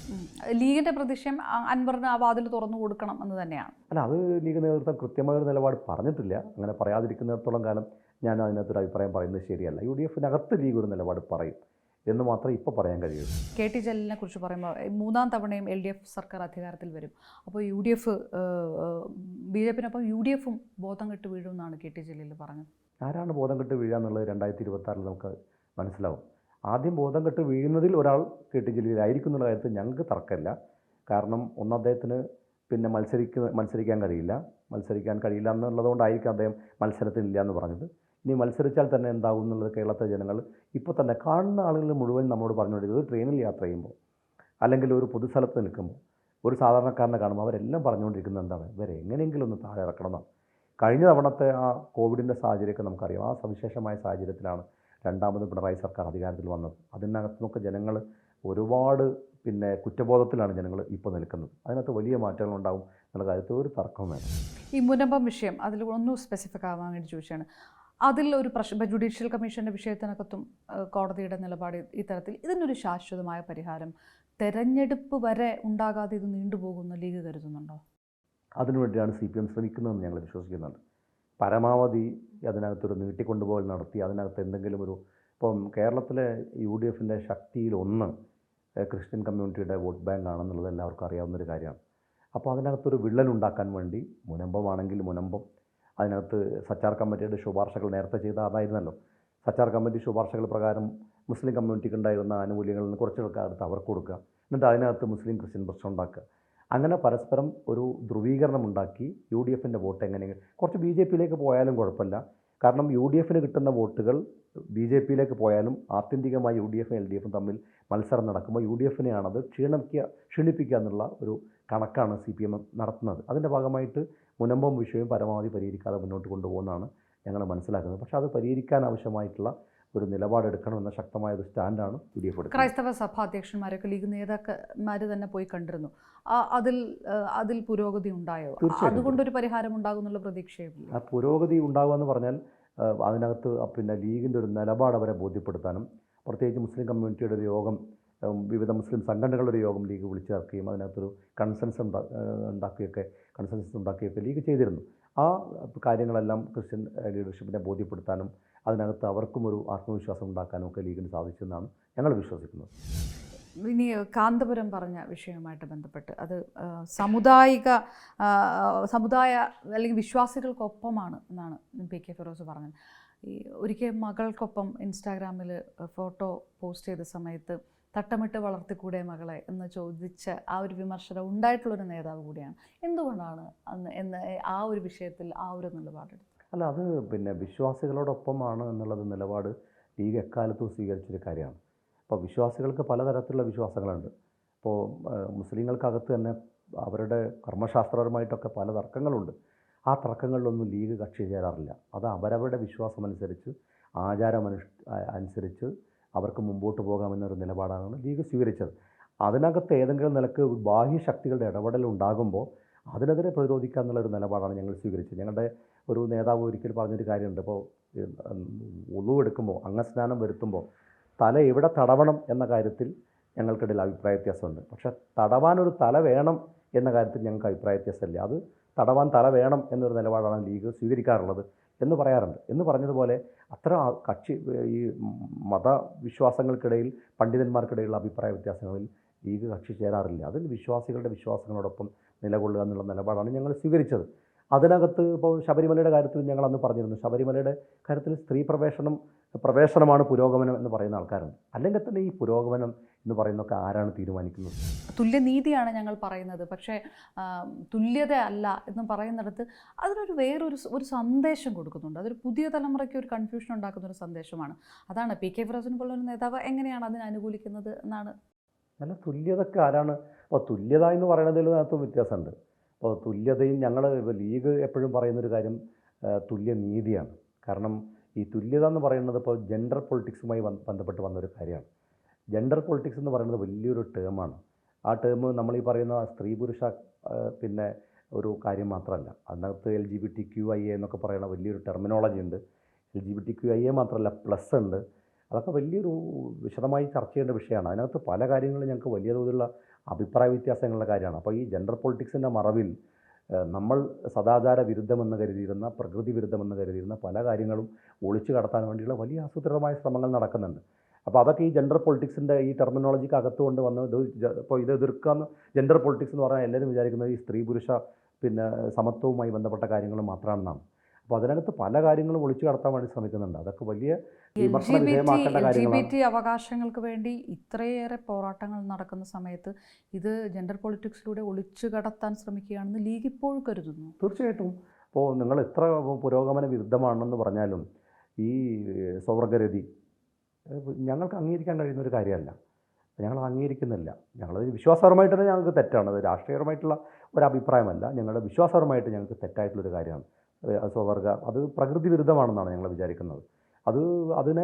ലീഗിൻ്റെ പ്രതീക്ഷയും അൻവറിന് ആ വാതിൽ തുറന്നു കൊടുക്കണം എന്ന് തന്നെയാണ്. അല്ല, അത് ലീഗ് നേതൃത്വം കൃത്യമായൊരു നിലപാട് പറഞ്ഞിട്ടില്ല. അങ്ങനെ പറയാതിരിക്കുന്നിടത്തോളം കാലം ഞാൻ അതിനകത്തൊരു അഭിപ്രായം പറയുന്നത് ശരിയല്ല. UDFിനകത്ത് ലീഗ് ഒരു നിലപാട് പറയും എന്ന് മാത്രമേ ഇപ്പോൾ പറയാൻ കഴിയുള്ളൂ. KT ജലീലിനെ കുറിച്ച് പറയുമ്പോൾ 3ാം തവണയും LDF സർക്കാർ അധികാരത്തിൽ വരും. അപ്പോൾ UDF BJPനൊപ്പം UDFും ബോധം കെട്ട് വീഴുമെന്നാണ് KT ജലീൽ പറഞ്ഞത്. ആരാണ് ബോധം കെട്ട് വീഴുക എന്നുള്ളത് 2026 നമുക്ക് മനസ്സിലാവും. ആദ്യം ബോധം കെട്ട് വീഴുന്നതിൽ ഒരാൾ KT ജലീലായിരിക്കും എന്നുള്ള കാര്യത്തിൽ ഞങ്ങൾക്ക് തർക്കമില്ല. കാരണം ഒന്ന്, അദ്ദേഹത്തിന് മത്സരിക്കാൻ കഴിയില്ല എന്നുള്ളതുകൊണ്ടായിരിക്കും അദ്ദേഹം മത്സരത്തിനില്ല എന്ന് പറഞ്ഞത്. ഇനി മത്സരിച്ചാൽ തന്നെ എന്താകും എന്നുള്ളത് കേരളത്തിലെ ജനങ്ങൾ ഇപ്പോൾ തന്നെ കാണുന്ന ആളുകൾ മുഴുവൻ നമ്മോട് പറഞ്ഞുകൊണ്ടിരിക്കുന്നത്. ഒരു ട്രെയിനിൽ യാത്ര ചെയ്യുമ്പോൾ അല്ലെങ്കിൽ ഒരു പൊതുസ്ഥലത്ത് നിൽക്കുമ്പോൾ ഒരു സാധാരണക്കാരനെ കാണുമ്പോൾ അവരെല്ലാം പറഞ്ഞുകൊണ്ടിരിക്കുന്നത് എന്താണ്, ഇവരെ എങ്ങനെയെങ്കിലും ഒന്ന് താഴെ ഇറക്കണമെന്നാണ്. കഴിഞ്ഞ തവണത്തെ ആ കോവിഡിൻ്റെ സാഹചര്യമൊക്കെ നമുക്കറിയാം. ആ സവിശേഷമായ സാഹചര്യത്തിലാണ് രണ്ടാമത് പിണറായി സർക്കാർ അധികാരത്തിൽ വന്നത്. അതിനകത്ത് നിന്നൊക്കെ ജനങ്ങൾ ഒരുപാട് കുറ്റബോധത്തിലാണ് ജനങ്ങൾ ഇപ്പോൾ നിൽക്കുന്നത്. അതിനകത്ത് വലിയ മാറ്റങ്ങൾ ഉണ്ടാകും എന്നുള്ള കാര്യത്തിൽ ഒരു തർക്കം വേണം. ഈ മുനമ്പം വിഷയം അതിൽ ഒന്ന് സ്പെസിഫിക് ആവാൻ വേണ്ടി ചോദിച്ചാണ്. അതിൽ ഒരു ജുഡീഷ്യൽ കമ്മീഷൻ്റെ വിഷയത്തിനകത്തും കോടതിയുടെ നിലപാട് ഇത്തരത്തിൽ ഇതിനൊരു ശാശ്വതമായ പരിഹാരം തെരഞ്ഞെടുപ്പ് വരെ ഉണ്ടാകാതെ ഇത് നീണ്ടുപോകുന്ന ലീഗ് കരുതുന്നുണ്ടോ? അതിനുവേണ്ടിയാണ് CPM ശ്രമിക്കുന്നതെന്ന് ഞങ്ങൾ വിശ്വസിക്കുന്നുണ്ട്. പരമാവധി അതിനകത്തൊരു നീട്ടിക്കൊണ്ടുപോകൽ നടത്തി അതിനകത്ത് എന്തെങ്കിലും ഇപ്പം കേരളത്തിലെ UDFിൻ്റെ ശക്തിയിലൊന്ന് ക്രിസ്ത്യൻ കമ്മ്യൂണിറ്റിയുടെ വോട്ട് ബാങ്ക് ആണെന്നുള്ളത് എല്ലാവർക്കും അറിയാവുന്നൊരു കാര്യമാണ്. അപ്പോൾ അതിനകത്തൊരു വിള്ളലുണ്ടാക്കാൻ വേണ്ടി മുനമ്പമാണെങ്കിൽ മുനമ്പം, അതിനകത്ത് സച്ചാർ കമ്മിറ്റിയുടെ ശുപാർശകൾ നേരത്തെ ചെയ്ത അതായിരുന്നല്ലോ. സച്ചാർ കമ്മിറ്റി ശുപാർശകൾ പ്രകാരം മുസ്ലിം കമ്മ്യൂണിറ്റിക്ക് ഉണ്ടായിരുന്ന ആനുകൂല്യങ്ങളിൽ നിന്ന് കുറച്ചൊക്കെ അടുത്ത് അവർക്ക് കൊടുക്കുക, എന്നിട്ട് അതിനകത്ത് മുസ്ലിം ക്രിസ്ത്യൻ പ്രശ്നം ഉണ്ടാക്കുക. അങ്ങനെ പരസ്പരം ഒരു ധ്രുവീകരണം ഉണ്ടാക്കി UDFിൻ്റെ വോട്ട് എങ്ങനെയെങ്കിലും കുറച്ച് BJPയിലേക്ക് പോയാലും കുഴപ്പമില്ല. കാരണം UDFിന് കിട്ടുന്ന വോട്ടുകൾ BJPയിലേക്ക് പോയാലും ആത്യന്തികമായി UDFും LDFും തമ്മിൽ മത്സരം നടക്കുമ്പോൾ UDFിനെയാണത് ക്ഷീണിപ്പിക്കുക എന്നുള്ള ഒരു കണക്കാണ് CPM നടത്തുന്നത്. അതിൻ്റെ ഭാഗമായിട്ട് മുനമ്പം വിഷയം പരമാവധി പരിഹരിക്കാതെ മുന്നോട്ട് കൊണ്ടുപോകുന്നതാണ് ഞങ്ങൾ മനസ്സിലാക്കുന്നത്. പക്ഷേ അത് പരിഹരിക്കാൻ ആവശ്യമായിട്ടുള്ള ഒരു നിലപാടെടുക്കണമെന്ന ശക്തമായ ഒരു സ്റ്റാൻഡാണ് UDF എടുക്കുന്നത്. ക്രൈസ്തവ സഭാ അധ്യക്ഷന്മാരൊക്കെ ലീഗ് നേതാക്കന്മാർ തന്നെ പോയി കണ്ടിരുന്നു. അതിൽ പുരോഗതി ഉണ്ടായോ? അതുകൊണ്ടൊരു പരിഹാരം ഉണ്ടാകുന്നുള്ള പ്രതീക്ഷയില്ല. ആ പുരോഗതി ഉണ്ടാകുമെന്ന് പറഞ്ഞാൽ അതിനകത്ത് ലീഗിൻ്റെ ഒരു നിലപാട് അവരെ ബോധ്യപ്പെടുത്താനും, പ്രത്യേകിച്ച് മുസ്ലിം കമ്മ്യൂണിറ്റിയുടെ ഒരു യോഗം, വിവിധ മുസ്ലിം സംഘടനകളുടെ ഒരു യോഗം ലീഗ് വിളിച്ചു ചേർക്കുകയും അതിനകത്തൊരു കൺസെൻസസ് ഉണ്ടാക്കിയൊക്കെ ലീഗ് ചെയ്തിരുന്നു. ആ കാര്യങ്ങളെല്ലാം ക്രിസ്ത്യൻ ലീഡർഷിപ്പിനെ ബോധ്യപ്പെടുത്താനും അതിനകത്ത് അവർക്കും ഒരു ആത്മവിശ്വാസം ഉണ്ടാക്കാനും ഒക്കെ ലീഗിന് സാധിച്ചെന്നാണ് ഞങ്ങൾ വിശ്വസിക്കുന്നത്. ഇനി കാന്തപുരം പറഞ്ഞ വിഷയവുമായിട്ട് ബന്ധപ്പെട്ട് അത് സമുദായ അല്ലെങ്കിൽ വിശ്വാസികൾക്കൊപ്പമാണ് എന്നാണ് PK ഫിറോസ് പറഞ്ഞത്. ഈ ഒരിക്കൽ മകൾക്കൊപ്പം ഇൻസ്റ്റാഗ്രാമിൽ ഫോട്ടോ പോസ്റ്റ് ചെയ്ത സമയത്ത് തട്ടമിട്ട് വളർത്തിക്കൂടെ മകളെ എന്ന് ചോദിച്ച ആ ഒരു വിമർശനം ഉണ്ടായിട്ടുള്ളൊരു നേതാവ് കൂടിയാണ്. എന്തുകൊണ്ടാണ് എന്ന് ആ ഒരു വിഷയത്തിൽ ആ ഒരു നിലപാടെടുത്തത്? അല്ല, അത് വിശ്വാസികളോടൊപ്പമാണ് എന്നുള്ളത് നിലപാട് ലീഗ് എക്കാലത്തും സ്വീകരിച്ചൊരു കാര്യമാണ്. അപ്പോൾ വിശ്വാസികൾക്ക് പലതരത്തിലുള്ള വിശ്വാസങ്ങളുണ്ട്. ഇപ്പോൾ മുസ്ലിങ്ങൾക്കകത്ത് തന്നെ അവരുടെ കർമ്മശാസ്ത്രപരമായിട്ടൊക്കെ പല തർക്കങ്ങളുണ്ട്. ആ തർക്കങ്ങളിലൊന്നും ലീഗ് കക്ഷി ചേരാറില്ല. അത് അവരവരുടെ വിശ്വാസമനുസരിച്ച് അനുസരിച്ച് അവർക്ക് മുമ്പോട്ട് പോകാമെന്നൊരു നിലപാടാണ് ലീഗ് സ്വീകരിച്ചത്. അതിനകത്ത് ഏതെങ്കിലും നിലക്ക് ബാഹ്യശക്തികളുടെ ഇടപെടൽ ഉണ്ടാകുമ്പോൾ അതിനെതിരെ പ്രതിരോധിക്കുക എന്നുള്ളൊരു നിലപാടാണ് ഞങ്ങൾ സ്വീകരിച്ചത്. ഞങ്ങളുടെ ഒരു നേതാവ് ഒരിക്കൽ പറഞ്ഞൊരു കാര്യമുണ്ട്. ഇപ്പോൾ ഉളു എടുക്കുമ്പോൾ, അംഗസ്നാനം വരുത്തുമ്പോൾ തല എവിടെ തടവണം എന്ന കാര്യത്തിൽ ഞങ്ങൾക്കിടയിൽ അഭിപ്രായ വ്യത്യാസമുണ്ട്. പക്ഷേ തടവാനൊരു തല വേണം എന്ന കാര്യത്തിൽ ഞങ്ങൾക്ക് അഭിപ്രായ വ്യത്യാസമില്ല. അത് തടവാൻ തല വേണം എന്നൊരു നിലപാടാണ് ലീഗ് സ്വീകരിക്കാറുള്ളത് എന്ന് പറയാറുണ്ട്. എന്ന് പറഞ്ഞതുപോലെ അത്ര ഈ മതവിശ്വാസങ്ങൾക്കിടയിൽ, പണ്ഡിതന്മാർക്കിടയിലുള്ള അഭിപ്രായ വ്യത്യാസങ്ങളിൽ ലീഗ് കക്ഷി ചേരാറില്ല. അതിൽ വിശ്വാസികളുടെ വിശ്വാസങ്ങളോടൊപ്പം നിലകൊള്ളുക എന്നുള്ള നിലപാടാണ് ഞങ്ങൾ സ്വീകരിച്ചത്. അതിനകത്ത് ഇപ്പോൾ ശബരിമലയുടെ കാര്യത്തിൽ ഞങ്ങൾ അന്ന് പറഞ്ഞിരുന്നു, ശബരിമലയുടെ കാര്യത്തിൽ സ്ത്രീ പ്രവേശനമാണ് പുരോഗമനം എന്ന് പറയുന്ന ആൾക്കാരുണ്ട്. അല്ലെങ്കിൽ തന്നെ ഈ പുരോഗമനം എന്ന് പറയുന്നതൊക്കെ ആരാണ് തീരുമാനിക്കുന്നത്? തുല്യനീതിയാണ് ഞങ്ങൾ പറയുന്നത്, പക്ഷേ തുല്യത അല്ല എന്ന് പറയുന്നിടത്ത് അതിനൊരു ഒരു സന്ദേശം കൊടുക്കുന്നുണ്ട്. അതൊരു പുതിയ തലമുറയ്ക്ക് ഒരു കൺഫ്യൂഷൻ ഉണ്ടാക്കുന്ന ഒരു സന്ദേശമാണ്. അതാണ് PK ഫിറോസിനെ പോലുള്ളൊരു നേതാവ് എങ്ങനെയാണ് അതിനെ അനുകൂലിക്കുന്നത് എന്നാണ്. അല്ല, തുല്യതയ്ക്ക് ആരാണ്? അപ്പോൾ തുല്യത എന്ന് പറയുന്നതിനകത്തും വ്യത്യാസമുണ്ട്. അപ്പോൾ തുല്യതയും ലീഗ് എപ്പോഴും പറയുന്നൊരു കാര്യം തുല്യനീതിയാണ്. കാരണം ഈ തുല്യത എന്ന് പറയുന്നത് ഇപ്പോൾ ജെൻഡർ പൊളിറ്റിക്സുമായി ബന്ധപ്പെട്ട് വന്നൊരു കാര്യമാണ്. ജെൻഡർ പൊളിറ്റിക്സ് എന്ന് പറയുന്നത് വലിയൊരു ടേമാണ്. ആ ടേം നമ്മൾ ഈ പറയുന്ന സ്ത്രീ പുരുഷ പിന്നെ ഒരു കാര്യം മാത്രമല്ല. അതിനകത്ത് LGBTQIA എന്നൊക്കെ പറയുന്ന വലിയൊരു ടെർമിനോളജി ഉണ്ട്. LGBTQIA മാത്രമല്ല, പ്ലസ് ഉണ്ട്. അതൊക്കെ വലിയൊരു വിശദമായി ചർച്ച ചെയ്യേണ്ട വിഷയമാണ്. അതിനകത്ത് പല കാര്യങ്ങളും ഞങ്ങൾക്ക് വലിയ തോതിലുള്ള അഭിപ്രായ വ്യത്യാസങ്ങളുടെ കാര്യമാണ്. അപ്പോൾ ഈ ജെൻഡർ പൊളിറ്റിക്സിൻ്റെ മറവിൽ നമ്മൾ സദാചാര വിരുദ്ധമെന്ന് കരുതിയിരുന്ന, പ്രകൃതി വിരുദ്ധമെന്ന് കരുതിയിരുന്ന പല കാര്യങ്ങളും ഒളിച്ചു കടത്താൻ വേണ്ടിയുള്ള വലിയ ആസൂത്രിതമായ ശ്രമങ്ങൾ നടക്കുന്നുണ്ട്. അപ്പോൾ അതൊക്കെ ഈ ജെൻഡർ പൊളിറ്റിക്സിൻ്റെ ഈ ടെർമിനോളജിക്ക് അകത്തുകൊണ്ട് വന്ന് ഇപ്പോൾ ഇത് എതിർക്കാന്ന്, ജെൻഡർ പൊളിറ്റിക്സ് എന്ന് പറഞ്ഞാൽ എല്ലാവരും വിചാരിക്കുന്നത് ഈ സ്ത്രീ പുരുഷ സമത്വവുമായി ബന്ധപ്പെട്ട കാര്യങ്ങൾ മാത്രമാണെന്നാണ്. അപ്പോൾ അതിനകത്ത് പല കാര്യങ്ങളും ഒളിച്ചു കടത്താൻ വേണ്ടി ശ്രമിക്കുന്നുണ്ട്. അതൊക്കെ വലിയ വിമർശന വിധേയമാക്കേണ്ട കാര്യങ്ങളാണ്. LGBT അവകാശങ്ങൾക്ക് വേണ്ടി ഇത്രയേറെ പോരാട്ടങ്ങൾ നടക്കുന്ന സമയത്ത് ഇത് ജെൻഡർ പൊളിറ്റിക്സിലൂടെ ഒളിച്ചു കടത്താൻ ശ്രമിക്കുകയാണെന്ന് ലീഗ് ഇപ്പോഴും കരുതുന്നു. തീർച്ചയായിട്ടും. ഇപ്പോൾ നിങ്ങൾ എത്ര പുരോഗമന വിരുദ്ധമാണെന്ന് പറഞ്ഞാലും ഈ സ്വവർഗരതി ഞങ്ങൾക്ക് അംഗീകരിക്കാൻ കഴിയുന്ന ഒരു കാര്യമല്ല. ഞങ്ങൾ അംഗീകരിക്കുന്നില്ല. ഞങ്ങളത് വിശ്വാസപരമായിട്ട് തന്നെ ഞങ്ങൾക്ക് തെറ്റാണ്. അത് രാഷ്ട്രീയപരമായിട്ടുള്ള ഒരു അഭിപ്രായമല്ല. ഞങ്ങളുടെ വിശ്വാസപരമായിട്ട് ഞങ്ങൾക്ക് തെറ്റായിട്ടുള്ളൊരു കാര്യമാണ് സ്വവർഗ. അത് പ്രകൃതി വിരുദ്ധമാണെന്നാണ് ഞങ്ങൾ വിചാരിക്കുന്നത്. അതിനെ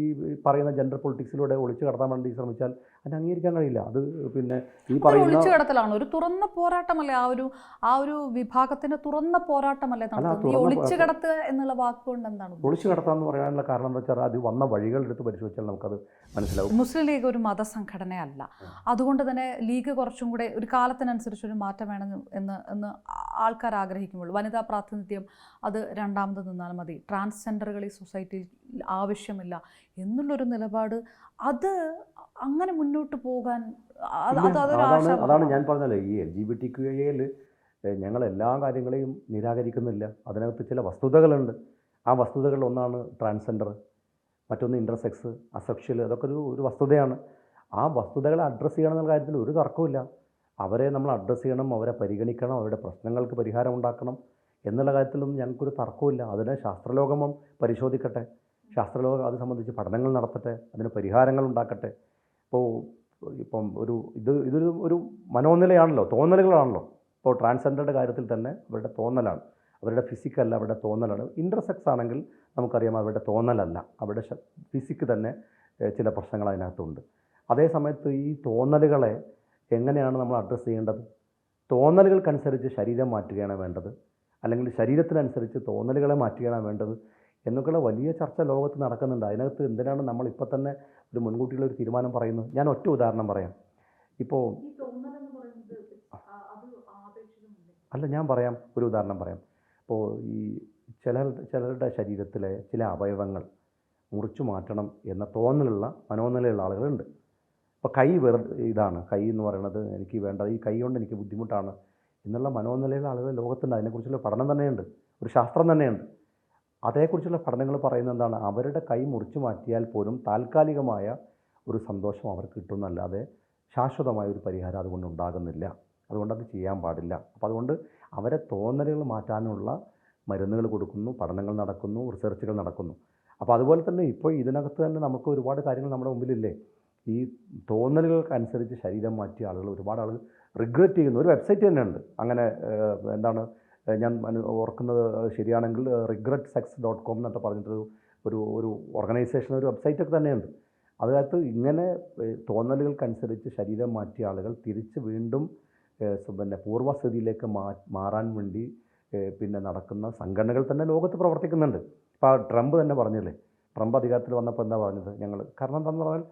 ഈ പറയുന്ന ജെൻഡർ പൊളിറ്റിക്സിലൂടെ ഒളിച്ചു കടത്താൻ വേണ്ടി ശ്രമിച്ചാൽ അതിനെ അംഗീകരിക്കാൻ കഴിയില്ല. അത് പിന്നെ ഈ പറയുന്ന ഒളിച്ചു കടത്തലാണ്, ഒരു തുറന്ന പോരാട്ടമല്ലേ? ആ ഒരു വിഭാഗത്തിന്റെ തുറന്ന പോരാട്ടമല്ലേ ഒളിച്ചു കടത്തുക എന്നുള്ള വാക്കുകൊണ്ട് എന്താണ്? ഒളിച്ചു കടത്താന്ന് പറയാനുള്ള കാരണം എന്താ വെച്ചാൽ അത് വന്ന വഴികളെടുത്ത് പരിശോധിച്ചാൽ നമുക്കത് മനസ്സിലാവും. മുസ്ലിം ലീഗ് ഒരു മതസംഘടനയല്ല. അതുകൊണ്ട് തന്നെ ലീഗ് കുറച്ചും കൂടെ ഒരു കാലത്തിനനുസരിച്ചൊരു മാറ്റം വേണം എന്ന് ആൾക്കാർ ആഗ്രഹിക്കുമ്പോൾ വനിതാ പ്രാതിനിധ്യം അത് രണ്ടാമത് നിന്നാൽ മതി, ട്രാൻസ്ജെൻഡറുകൾ ഈ സൊസൈറ്റിയിൽ ആവശ്യമില്ല എന്നുള്ളൊരു നിലപാട്, അത് അങ്ങനെ മുന്നോട്ട് പോകാൻ അതാണ് ഞാൻ പറഞ്ഞല്ലോ. ഈ LGBTQIA ഞങ്ങൾ എല്ലാ കാര്യങ്ങളെയും നിരാകരിക്കുന്നില്ല. അതിനകത്ത് ചില വസ്തുതകളുണ്ട്. ആ വസ്തുതകളിൽ ഒന്നാണ് ട്രാൻസ്ജെൻഡർ, മറ്റൊന്ന് ഇൻ്റർസെക്സ്, അസെക്ഷൽ. അതൊക്കെ ഒരു വസ്തുതയാണ്. ആ വസ്തുതകളെ അഡ്രസ്സ് ചെയ്യണം എന്നുള്ള കാര്യത്തിൽ ഒരു തർക്കമില്ല. അവരെ നമ്മൾ അഡ്രസ്സ് ചെയ്യണം, അവരെ പരിഗണിക്കണം, അവരുടെ പ്രശ്നങ്ങൾക്ക് പരിഹാരം ഉണ്ടാക്കണം എന്നുള്ള കാര്യത്തിലൊന്നും ഞങ്ങൾക്കൊരു തർക്കമില്ല. അതിനെ ശാസ്ത്രലോകം പരിശോധിക്കട്ടെ, ശാസ്ത്രലോകം അത് സംബന്ധിച്ച് പഠനങ്ങൾ നടത്തട്ടെ, അതിന് പരിഹാരങ്ങൾ ഉണ്ടാക്കട്ടെ. ഇപ്പം ഇതൊരു മനോനിലയാണല്ലോ, തോന്നലുകളാണല്ലോ. ഇപ്പോൾ ട്രാൻസ്ജെൻഡറുടെ കാര്യത്തിൽ തന്നെ അവരുടെ തോന്നലാണ്, അവരുടെ ഫിസിക്കല്ല, അവരുടെ തോന്നലാണ്. ഇൻ്റർസെക്സ് ആണെങ്കിൽ നമുക്കറിയാം അവരുടെ തോന്നലല്ല, അവരുടെ ഫിസിക്ക് തന്നെ ചില പ്രശ്നങ്ങൾ അതിനകത്തുണ്ട്. അതേസമയത്ത് ഈ തോന്നലുകളെ എങ്ങനെയാണ് നമ്മൾ അഡ്രസ്സ് ചെയ്യേണ്ടത്? തോന്നലുകൾക്കനുസരിച്ച് ശരീരം മാറ്റുകയാണ് വേണ്ടത്, അല്ലെങ്കിൽ ശരീരത്തിനനുസരിച്ച് തോന്നലുകളെ മാറ്റുകയാണ് വേണ്ടത് എന്നൊക്കെയുള്ള വലിയ ചർച്ച ലോകത്ത് നടക്കുന്നുണ്ട്. അതിനകത്ത് എന്തിനാണ് നമ്മളിപ്പോൾ തന്നെ ഒരു മുൻകൂട്ടിയുള്ള ഒരു തീരുമാനം പറയുന്നത്? ഞാൻ ഒറ്റ ഉദാഹരണം പറയാം. ഇപ്പോൾ ഞാൻ പറയാം, ഒരു ഉദാഹരണം പറയാം. ഇപ്പോൾ ഈ ചിലരുടെ ശരീരത്തിലെ ചില അവയവങ്ങൾ മുറിച്ചു മാറ്റണം എന്ന തോന്നലുള്ള മനോനിലയുള്ള ആളുകളുണ്ട്. ഇപ്പോൾ കൈ ഇതാണ് കൈ എന്ന് പറയുന്നത് എനിക്ക് വേണ്ടത്, ഈ കൈ കൊണ്ട് എനിക്ക് ബുദ്ധിമുട്ടാണ് എന്നുള്ള മനോനിലയിലുള്ള ആളുകൾ ലോകത്തുണ്ട്. അതിനെക്കുറിച്ചുള്ള പഠനം തന്നെയുണ്ട്, ഒരു ശാസ്ത്രം തന്നെയുണ്ട്. അതേക്കുറിച്ചുള്ള പഠനങ്ങൾ പറയുന്നത് എന്താണ്, അവരുടെ കൈ മുറിച്ചു മാറ്റിയാൽ പോലും താൽക്കാലികമായ ഒരു സന്തോഷം അവർക്ക് കിട്ടുന്നല്ലാതെ ശാശ്വതമായ ഒരു പരിഹാരം അതുകൊണ്ട് ഉണ്ടാകുന്നില്ല. അതുകൊണ്ട് അത് ചെയ്യാൻ പാടില്ല. അപ്പോൾ അതുകൊണ്ട് അവരെ തോന്നലുകൾ മാറ്റാനുള്ള മരുന്നുകൾ കൊടുക്കുന്നു, പഠനങ്ങൾ നടക്കുന്നു, റിസർച്ചുകൾ നടക്കുന്നു. അപ്പോൾ അതുപോലെ തന്നെ ഇപ്പോൾ ഇതിനകത്ത് തന്നെ നമുക്ക് ഒരുപാട് കാര്യങ്ങൾ നമ്മുടെ മുമ്പിലില്ലേ. ഈ തോന്നലുകൾക്കനുസരിച്ച് ശരീരം മാറ്റിയ ആളുകൾ, ഒരുപാട് ആളുകൾ റിഗ്രറ്റ് ചെയ്യുന്ന ഒരു വെബ്സൈറ്റ് തന്നെയുണ്ട്. അങ്ങനെ എന്താണ് ഞാൻ ഓർക്കുന്നത് ശരിയാണെങ്കിൽ regretsex.com എന്നൊക്കെ പറഞ്ഞിട്ടൊരു ഒരു ഓർഗനൈസേഷൻ, ഒരു വെബ്സൈറ്റൊക്കെ തന്നെയുണ്ട്. അതിനകത്ത് ഇങ്ങനെ തോന്നലുകൾക്കനുസരിച്ച് ശരീരം മാറ്റിയ ആളുകൾ തിരിച്ച് വീണ്ടും പിന്നെ പൂർവ്വസ്ഥിതിയിലേക്ക് മാറാൻ വേണ്ടി പിന്നെ നടക്കുന്ന സംഘടനകൾ തന്നെ ലോകത്ത് പ്രവർത്തിക്കുന്നുണ്ട്. ഇപ്പോൾ ട്രംപ് തന്നെ പറഞ്ഞില്ലേ, ട്രംപ് അധികാരത്തിൽ വന്നപ്പോൾ എന്താ പറഞ്ഞത്, ഞങ്ങൾ കാരണം എന്താണെന്ന് പറഞ്ഞാൽ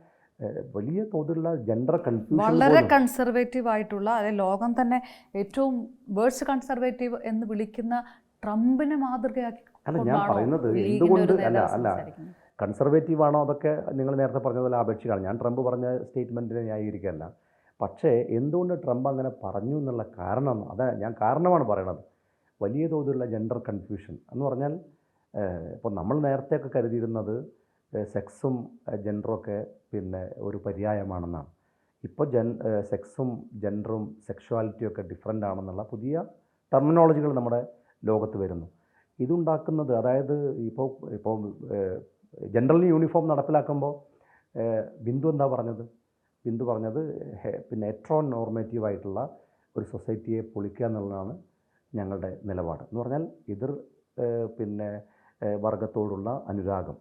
വലിയ തോതിലുള്ള ജെൻഡർ കൺഫ്യൂഷൻ, വളരെ കൺസർവേറ്റീവ് ആയിട്ടുള്ള, അതായത് ലോകം തന്നെ ഏറ്റവും വേഴ്സ് കൺസർവേറ്റീവ് എന്ന് വിളിക്കുന്ന ട്രംപിനെ മാതൃകയാക്കി. അല്ല ഞാൻ പറയുന്നത് എന്തുകൊണ്ട് അല്ല കൺസർവേറ്റീവ് ആണോ അതൊക്കെ നിങ്ങൾ നേരത്തെ പറഞ്ഞതുപോലെ ആപേക്ഷിക്കാണ്. ഞാൻ ട്രംപ് പറഞ്ഞ സ്റ്റേറ്റ്മെൻറ്റിനെ ന്യായീകരിക്കുകയല്ല. പക്ഷേ എന്തുകൊണ്ട് ട്രംപ് അങ്ങനെ പറഞ്ഞു എന്നുള്ള കാരണം, ഞാൻ കാരണമാണ് പറയണത്. വലിയ തോതിലുള്ള ജെൻഡർ കൺഫ്യൂഷൻ എന്ന് പറഞ്ഞാൽ ഇപ്പോൾ നമ്മൾ നേരത്തെയൊക്കെ കരുതിയിരുന്നത് സെക്സും ജെൻഡറൊക്കെ പിന്നെ ഒരു പര്യായമാണെന്നാണ്. ഇപ്പോൾ സെക്സും ജെൻഡറും സെക്ഷുവാലിറ്റിയും ഒക്കെ ഡിഫറൻ്റ് ആണെന്നുള്ള പുതിയ ടെർമിനോളജികൾ നമ്മുടെ ലോകത്ത് വരുന്നു. ഇതുണ്ടാക്കുന്നത്, അതായത് ഇപ്പോൾ ജനറൽ യൂണിഫോം നടപ്പിലാക്കുമ്പോൾ ബിന്ദു എന്താ പറഞ്ഞത്, ബിന്ദു പറഞ്ഞത് പിന്നെ ഹെറ്ററോ നോർമേറ്റീവായിട്ടുള്ള ഒരു സൊസൈറ്റിയെ പൊളിക്കുക എന്നുള്ളതാണ് ഞങ്ങളുടെ നിലപാട്. എന്ന് പറഞ്ഞാൽ പിന്നെ വർഗത്തോടുള്ള അനുരാഗം,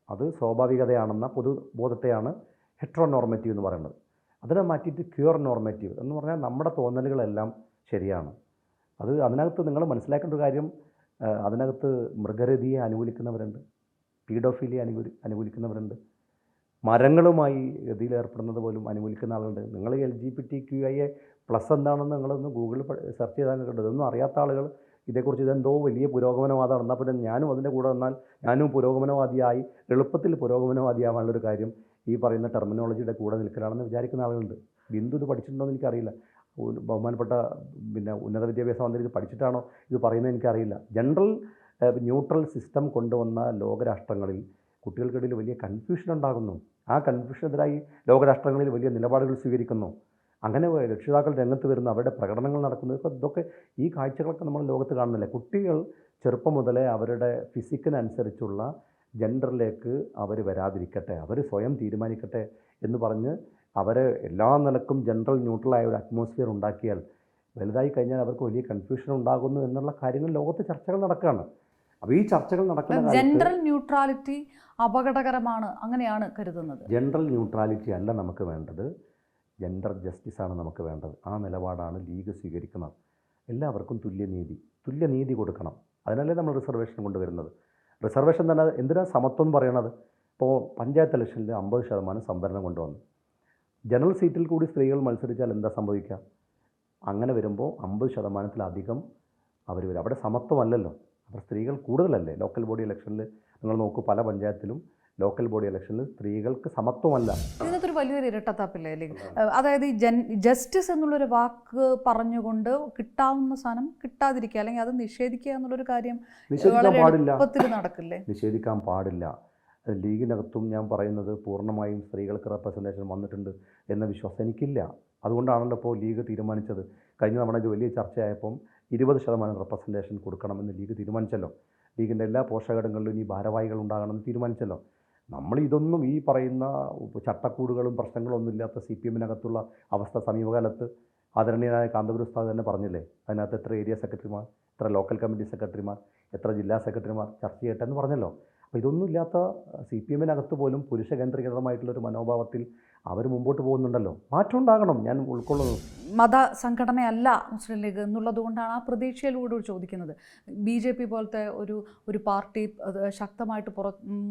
അത് സ്വാഭാവികതയാണെന്ന പൊതുബോധത്തെയാണ് ഹെറ്ററോ നോർമേറ്റീവ് എന്ന് പറയുന്നത്. അതിനെ മാറ്റിയിട്ട് ക്യൂർ നോർമേറ്റീവ് എന്ന് പറഞ്ഞാൽ നമ്മുടെ തോന്നലുകളെല്ലാം ശരിയാണ്. അതിനകത്ത് നിങ്ങൾ മനസ്സിലാക്കേണ്ട ഒരു കാര്യം, അതിനകത്ത് മൃഗരതിയെ അനുകൂലിക്കുന്നവരുണ്ട്, പീഡോഫിലിയെ അനുകൂലിക്കുന്നവരുണ്ട്, മരങ്ങളുമായി ഗതിയിലേർപ്പെടുന്നത് പോലും അനുകൂലിക്കുന്ന ആളുകളുണ്ട്. നിങ്ങൾ LGBTQIA+ എന്താണെന്ന് നിങ്ങളൊന്ന് ഗൂഗിളിൽ സെർച്ച് ചെയ്താൽ കിട്ടും. ഇതൊന്നും അറിയാത്ത ആളുകൾ ഇതേക്കുറിച്ച് ഇതെന്തോ വലിയ പുരോഗമനവാദമാണ്, എന്നാൽ പിന്നെ ഞാനും അതിൻ്റെ കൂടെ വന്നാൽ ഞാനും പുരോഗമനവാദിയായി എളുപ്പത്തിൽ പുരോഗമനവാദിയാവാനുള്ളൊരു കാര്യം ഈ പറയുന്ന ടെർമിനോളജിയുടെ കൂടെ നിൽക്കലാണെന്ന് വിചാരിക്കുന്ന ആളുകളുണ്ട്. ബിന്ദു ഇത് പഠിച്ചിട്ടുണ്ടോ എന്ന് എനിക്കറിയില്ല. ബഹുമാനപ്പെട്ട പിന്നെ ഉന്നത വിദ്യാഭ്യാസ മന്ത്രി ഇത് പഠിച്ചിട്ടാണോ ഇത് പറയുന്നത് എനിക്കറിയില്ല. ജനറൽ ന്യൂട്രൽ സിസ്റ്റം കൊണ്ടുവന്ന ലോകരാഷ്ട്രങ്ങളിൽ കുട്ടികൾക്കിടയിൽ വലിയ കൺഫ്യൂഷൻ ഉണ്ടാകുന്നു. ആ കൺഫ്യൂഷനെതിരായി ലോകരാഷ്ട്രങ്ങളിൽ വലിയ നിലപാടുകൾ സ്വീകരിക്കുന്നു. അങ്ങനെ രക്ഷിതാക്കൾ രംഗത്ത് വരുന്ന അവരുടെ പ്രകടനങ്ങൾ നടക്കുന്നത്, ഇതൊക്കെ ഈ കാഴ്ചകളൊക്കെ നമ്മൾ ലോകത്ത് കാണുന്നില്ല. കുട്ടികൾ ചെറുപ്പം മുതലേ അവരുടെ ഫിസിക്കിനനുസരിച്ചുള്ള ജെൻഡറിലേക്ക് അവർ വരാതിരിക്കട്ടെ, അവർ സ്വയം തീരുമാനിക്കട്ടെ എന്ന് പറഞ്ഞ് അവരെ എല്ലാ നിലക്കും ജനറൽ ന്യൂട്രലായ ഒരു അറ്റ്മോസ്ഫിയർ ഉണ്ടാക്കിയാൽ വലുതായി കഴിഞ്ഞാൽ അവർക്ക് വലിയ കൺഫ്യൂഷൻ ഉണ്ടാകുന്നു എന്നുള്ള കാര്യങ്ങൾ ലോകത്ത് ചർച്ചകൾ നടക്കുകയാണ്. അപ്പോൾ ഈ ചർച്ചകൾ നടക്കുന്ന ജെൻഡറൽ ന്യൂട്രാലിറ്റി അപകടകരമാണ്, അങ്ങനെയാണ് കരുതുന്നത്. ജെൻഡറൽ ന്യൂട്രാലിറ്റി അല്ല നമുക്ക് വേണ്ടത്, ജെൻഡർ ജസ്റ്റിസാണ് നമുക്ക് വേണ്ടത്. ആ നിലപാടാണ് ലീഗ് സ്വീകരിക്കുന്നത്. എല്ലാവർക്കും തുല്യനീതി കൊടുക്കണം. അതിനല്ലേ നമ്മൾ റിസർവേഷൻ കൊണ്ടുവരുന്നത്. റിസർവേഷൻ തന്നെ എന്തിനാണ് സമത്വം പറയണത്? ഇപ്പോൾ പഞ്ചായത്ത് ഇലക്ഷനിൽ 50% സംവരണം കൊണ്ടുവന്നു. ജനറൽ സീറ്റിൽ കൂടി സ്ത്രീകൾ മത്സരിച്ചാൽ എന്താ സംഭവിക്കുക? അങ്ങനെ വരുമ്പോൾ 50%-ലധികം അവർ വരും. അവിടെ സമത്വമല്ലല്ലോ, അപ്പോൾ സ്ത്രീകൾ കൂടുതലല്ലേ. ലോക്കൽ ബോഡി ഇലക്ഷനിൽ നിങ്ങൾ നോക്കൂ, പല പഞ്ചായത്തിലും ലോക്കൽ ബോഡി ഇലക്ഷനിൽ സ്ത്രീകൾക്ക് സമത്വമല്ല. ഇതിനകത്തൊരു വലിയൊരു ഇരട്ടത്താപ്പില്ലേ അല്ലെങ്കിൽ, അതായത് ഈ ജസ്റ്റിസ് എന്നുള്ളൊരു വാക്ക് പറഞ്ഞുകൊണ്ട് കിട്ടാവുന്ന സാധനം കിട്ടാതിരിക്കുക, അല്ലെങ്കിൽ അത് നിഷേധിക്കുക എന്നുള്ളൊരു കാര്യം എളുപ്പത്തിൽ നടക്കില്ലേ? നിഷേധിക്കാൻ പാടില്ല. ലീഗിനകത്തും ഞാൻ പറയുന്നത് പൂർണ്ണമായും സ്ത്രീകൾക്ക് റെപ്രസെൻറ്റേഷൻ വന്നിട്ടുണ്ട് എന്ന വിശ്വാസം എനിക്കില്ല. അതുകൊണ്ടാണല്ലോ ഇപ്പോൾ ലീഗ് തീരുമാനിച്ചത്. കഴിഞ്ഞ തവണ ഇത് വലിയ ചർച്ചയായപ്പം 20% റെപ്രസെൻറ്റേഷൻ കൊടുക്കണമെന്ന് ലീഗ് തീരുമാനിച്ചല്ലോ. ലീഗിൻ്റെ എല്ലാ പോഷകഘടകങ്ങളിലും ഇനി ഭാരവാഹികൾ ഉണ്ടാകണമെന്ന് തീരുമാനിച്ചല്ലോ. നമ്മൾ ഇതൊന്നും ഈ പറയുന്ന ചട്ടക്കൂടുകളും പ്രശ്നങ്ങളൊന്നും ഇല്ലാത്ത CPM-നകത്തുള്ള അവസ്ഥ സമീപകാലത്ത് ആദരണീയനായ കാന്തപുരം ഉസ്താദ് തന്നെ പറഞ്ഞില്ലേ, അതിനകത്ത് എത്ര ഏരിയ സെക്രട്ടറിമാർ, എത്ര ലോക്കൽ കമ്മിറ്റി സെക്രട്ടറിമാർ, എത്ര ജില്ലാ സെക്രട്ടറിമാർ ചർച്ച ചെയ്യട്ടെ എന്ന് പറഞ്ഞല്ലോ. അപ്പോൾ ഇതൊന്നുമില്ലാത്ത CPM-നകത്ത് പോലും പുരുഷ കേന്ദ്രീകൃതമായിട്ടുള്ളൊരു മനോഭാവത്തിൽ അവർ മുമ്പോട്ട് പോകുന്നുണ്ടല്ലോ. മാറ്റം ഉണ്ടാകണം, ഞാൻ ഉൾക്കൊള്ളുന്നു. മതസംഘടനയല്ല മുസ്ലിം ലീഗ് എന്നുള്ളത് കൊണ്ടാണ് ആ പ്രതീക്ഷയിലൂടെ ചോദിക്കുന്നത്. BJP പോലത്തെ ഒരു പാർട്ടി അത് ശക്തമായിട്ട്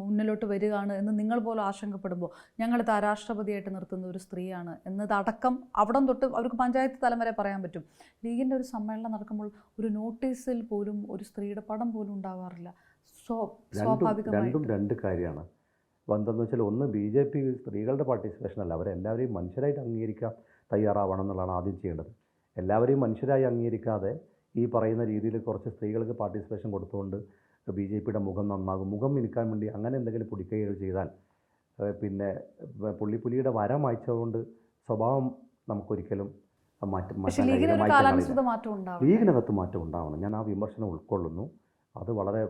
മുന്നിലോട്ട് വരികയാണ് എന്ന് നിങ്ങൾ പോലും ആശങ്കപ്പെടുമ്പോൾ ഞങ്ങൾ രാഷ്ട്രപതിയായിട്ട് നിർത്തുന്ന ഒരു സ്ത്രീയാണ് എന്നതടക്കം അവിടം തൊട്ട് അവർക്ക് പഞ്ചായത്ത് തലം വരെ പറയാൻ പറ്റും. ലീഗിൻ്റെ ഒരു സമ്മേളനം നടക്കുമ്പോൾ ഒരു നോട്ടീസിൽ പോലും ഒരു സ്ത്രീയുടെ പടം പോലും ഉണ്ടാവാറില്ല. രണ്ടും രണ്ട് കാര്യമാണ്. അപ്പോൾ എന്താണെന്ന് വെച്ചാൽ ഒന്ന് BJP സ്ത്രീകളുടെ പാർട്ടിസിപ്പേഷൻ അല്ല, അവരെല്ലാവരെയും മനുഷ്യരായിട്ട് അംഗീകരിക്കാൻ തയ്യാറാവണം എന്നുള്ളതാണ് ആദ്യം ചെയ്യേണ്ടത്. എല്ലാവരെയും മനുഷ്യരായി അംഗീകരിക്കാതെ ഈ പറയുന്ന രീതിയിൽ കുറച്ച് സ്ത്രീകൾക്ക് പാർട്ടിസിപ്പേഷൻ കൊടുത്തുകൊണ്ട് BJPയുടെ മുഖം നന്നാകും, മുഖം മിനുക്കാൻ വേണ്ടി അങ്ങനെ എന്തെങ്കിലും പൊടിക്കൈകൾ ചെയ്താൽ പിന്നെ പുള്ളിയുടെ വരം വായിച്ചതുകൊണ്ട് സ്വഭാവം നമുക്കൊരിക്കലും ലീഗിനകത്ത് മാറ്റം ഉണ്ടാവണം. ഞാൻ ആ വിമർശനം ഉൾക്കൊള്ളുന്നു. അത് വളരെ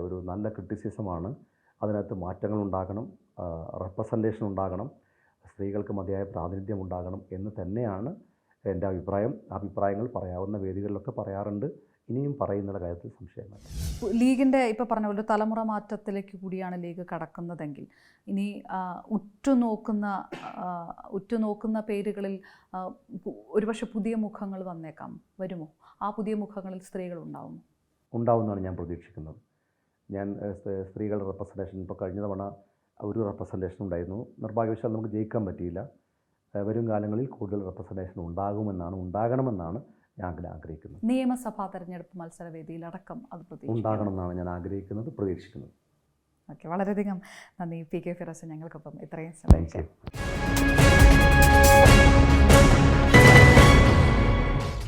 ഒരു നല്ല ക്രിറ്റിസിസമാണ്. അതിനകത്ത് മാറ്റങ്ങൾ ഉണ്ടാകണം, റെപ്രസെൻറ്റേഷൻ ഉണ്ടാകണം, സ്ത്രീകൾക്ക് മതിയായ പ്രാതിനിധ്യം ഉണ്ടാകണം എന്ന് തന്നെയാണ് എൻ്റെ അഭിപ്രായം. അഭിപ്രായങ്ങൾ പറയാവുന്ന വേദികളിലൊക്കെ പറയാറുണ്ട്, ഇനിയും പറയുന്ന കാര്യത്തിൽ സംശയമില്ല. ലീഗിൻ്റെ ഇപ്പോൾ പറഞ്ഞ പോലെ തലമുറ മാറ്റത്തിലേക്ക് കൂടിയാണ് ലീഗ് കടക്കുന്നതെങ്കിൽ ഇനി ഉറ്റുനോക്കുന്ന പേരുകളിൽ ഒരുപക്ഷെ പുതിയ മുഖങ്ങൾ വന്നേക്കാം, വരുമോ? ആ പുതിയ മുഖങ്ങളിൽ സ്ത്രീകൾ ഉണ്ടാവുമെന്നാണ് ഞാൻ പ്രതീക്ഷിക്കുന്നത്. ഞാൻ സ്ത്രീകളുടെ റെപ്രസെൻറ്റേഷൻ ഇപ്പോൾ കഴിഞ്ഞ തവണ ഒരു റെപ്രസെൻറ്റേഷൻ ഉണ്ടായിരുന്നു. നിർഭാഗ്യവശാൽ നമുക്ക് ജയിക്കാൻ പറ്റിയില്ല. വരും കാലങ്ങളിൽ കൂടുതൽ റെപ്രസെൻറ്റേഷൻ ഉണ്ടാകണമെന്നാണ് ഞാൻ ആഗ്രഹിക്കുന്നത്. നിയമസഭാ തെരഞ്ഞെടുപ്പ് മത്സരവേദിയിലടക്കം അത് ഉണ്ടാകണമെന്നാണ് ഞാൻ ആഗ്രഹിക്കുന്നത്, പ്രതീക്ഷിക്കുന്നത്. ഓക്കെ, വളരെയധികം നന്ദി PK ഫിറോസ്, ഞങ്ങൾക്കൊപ്പം ഇത്രയും സമയം. Thank you.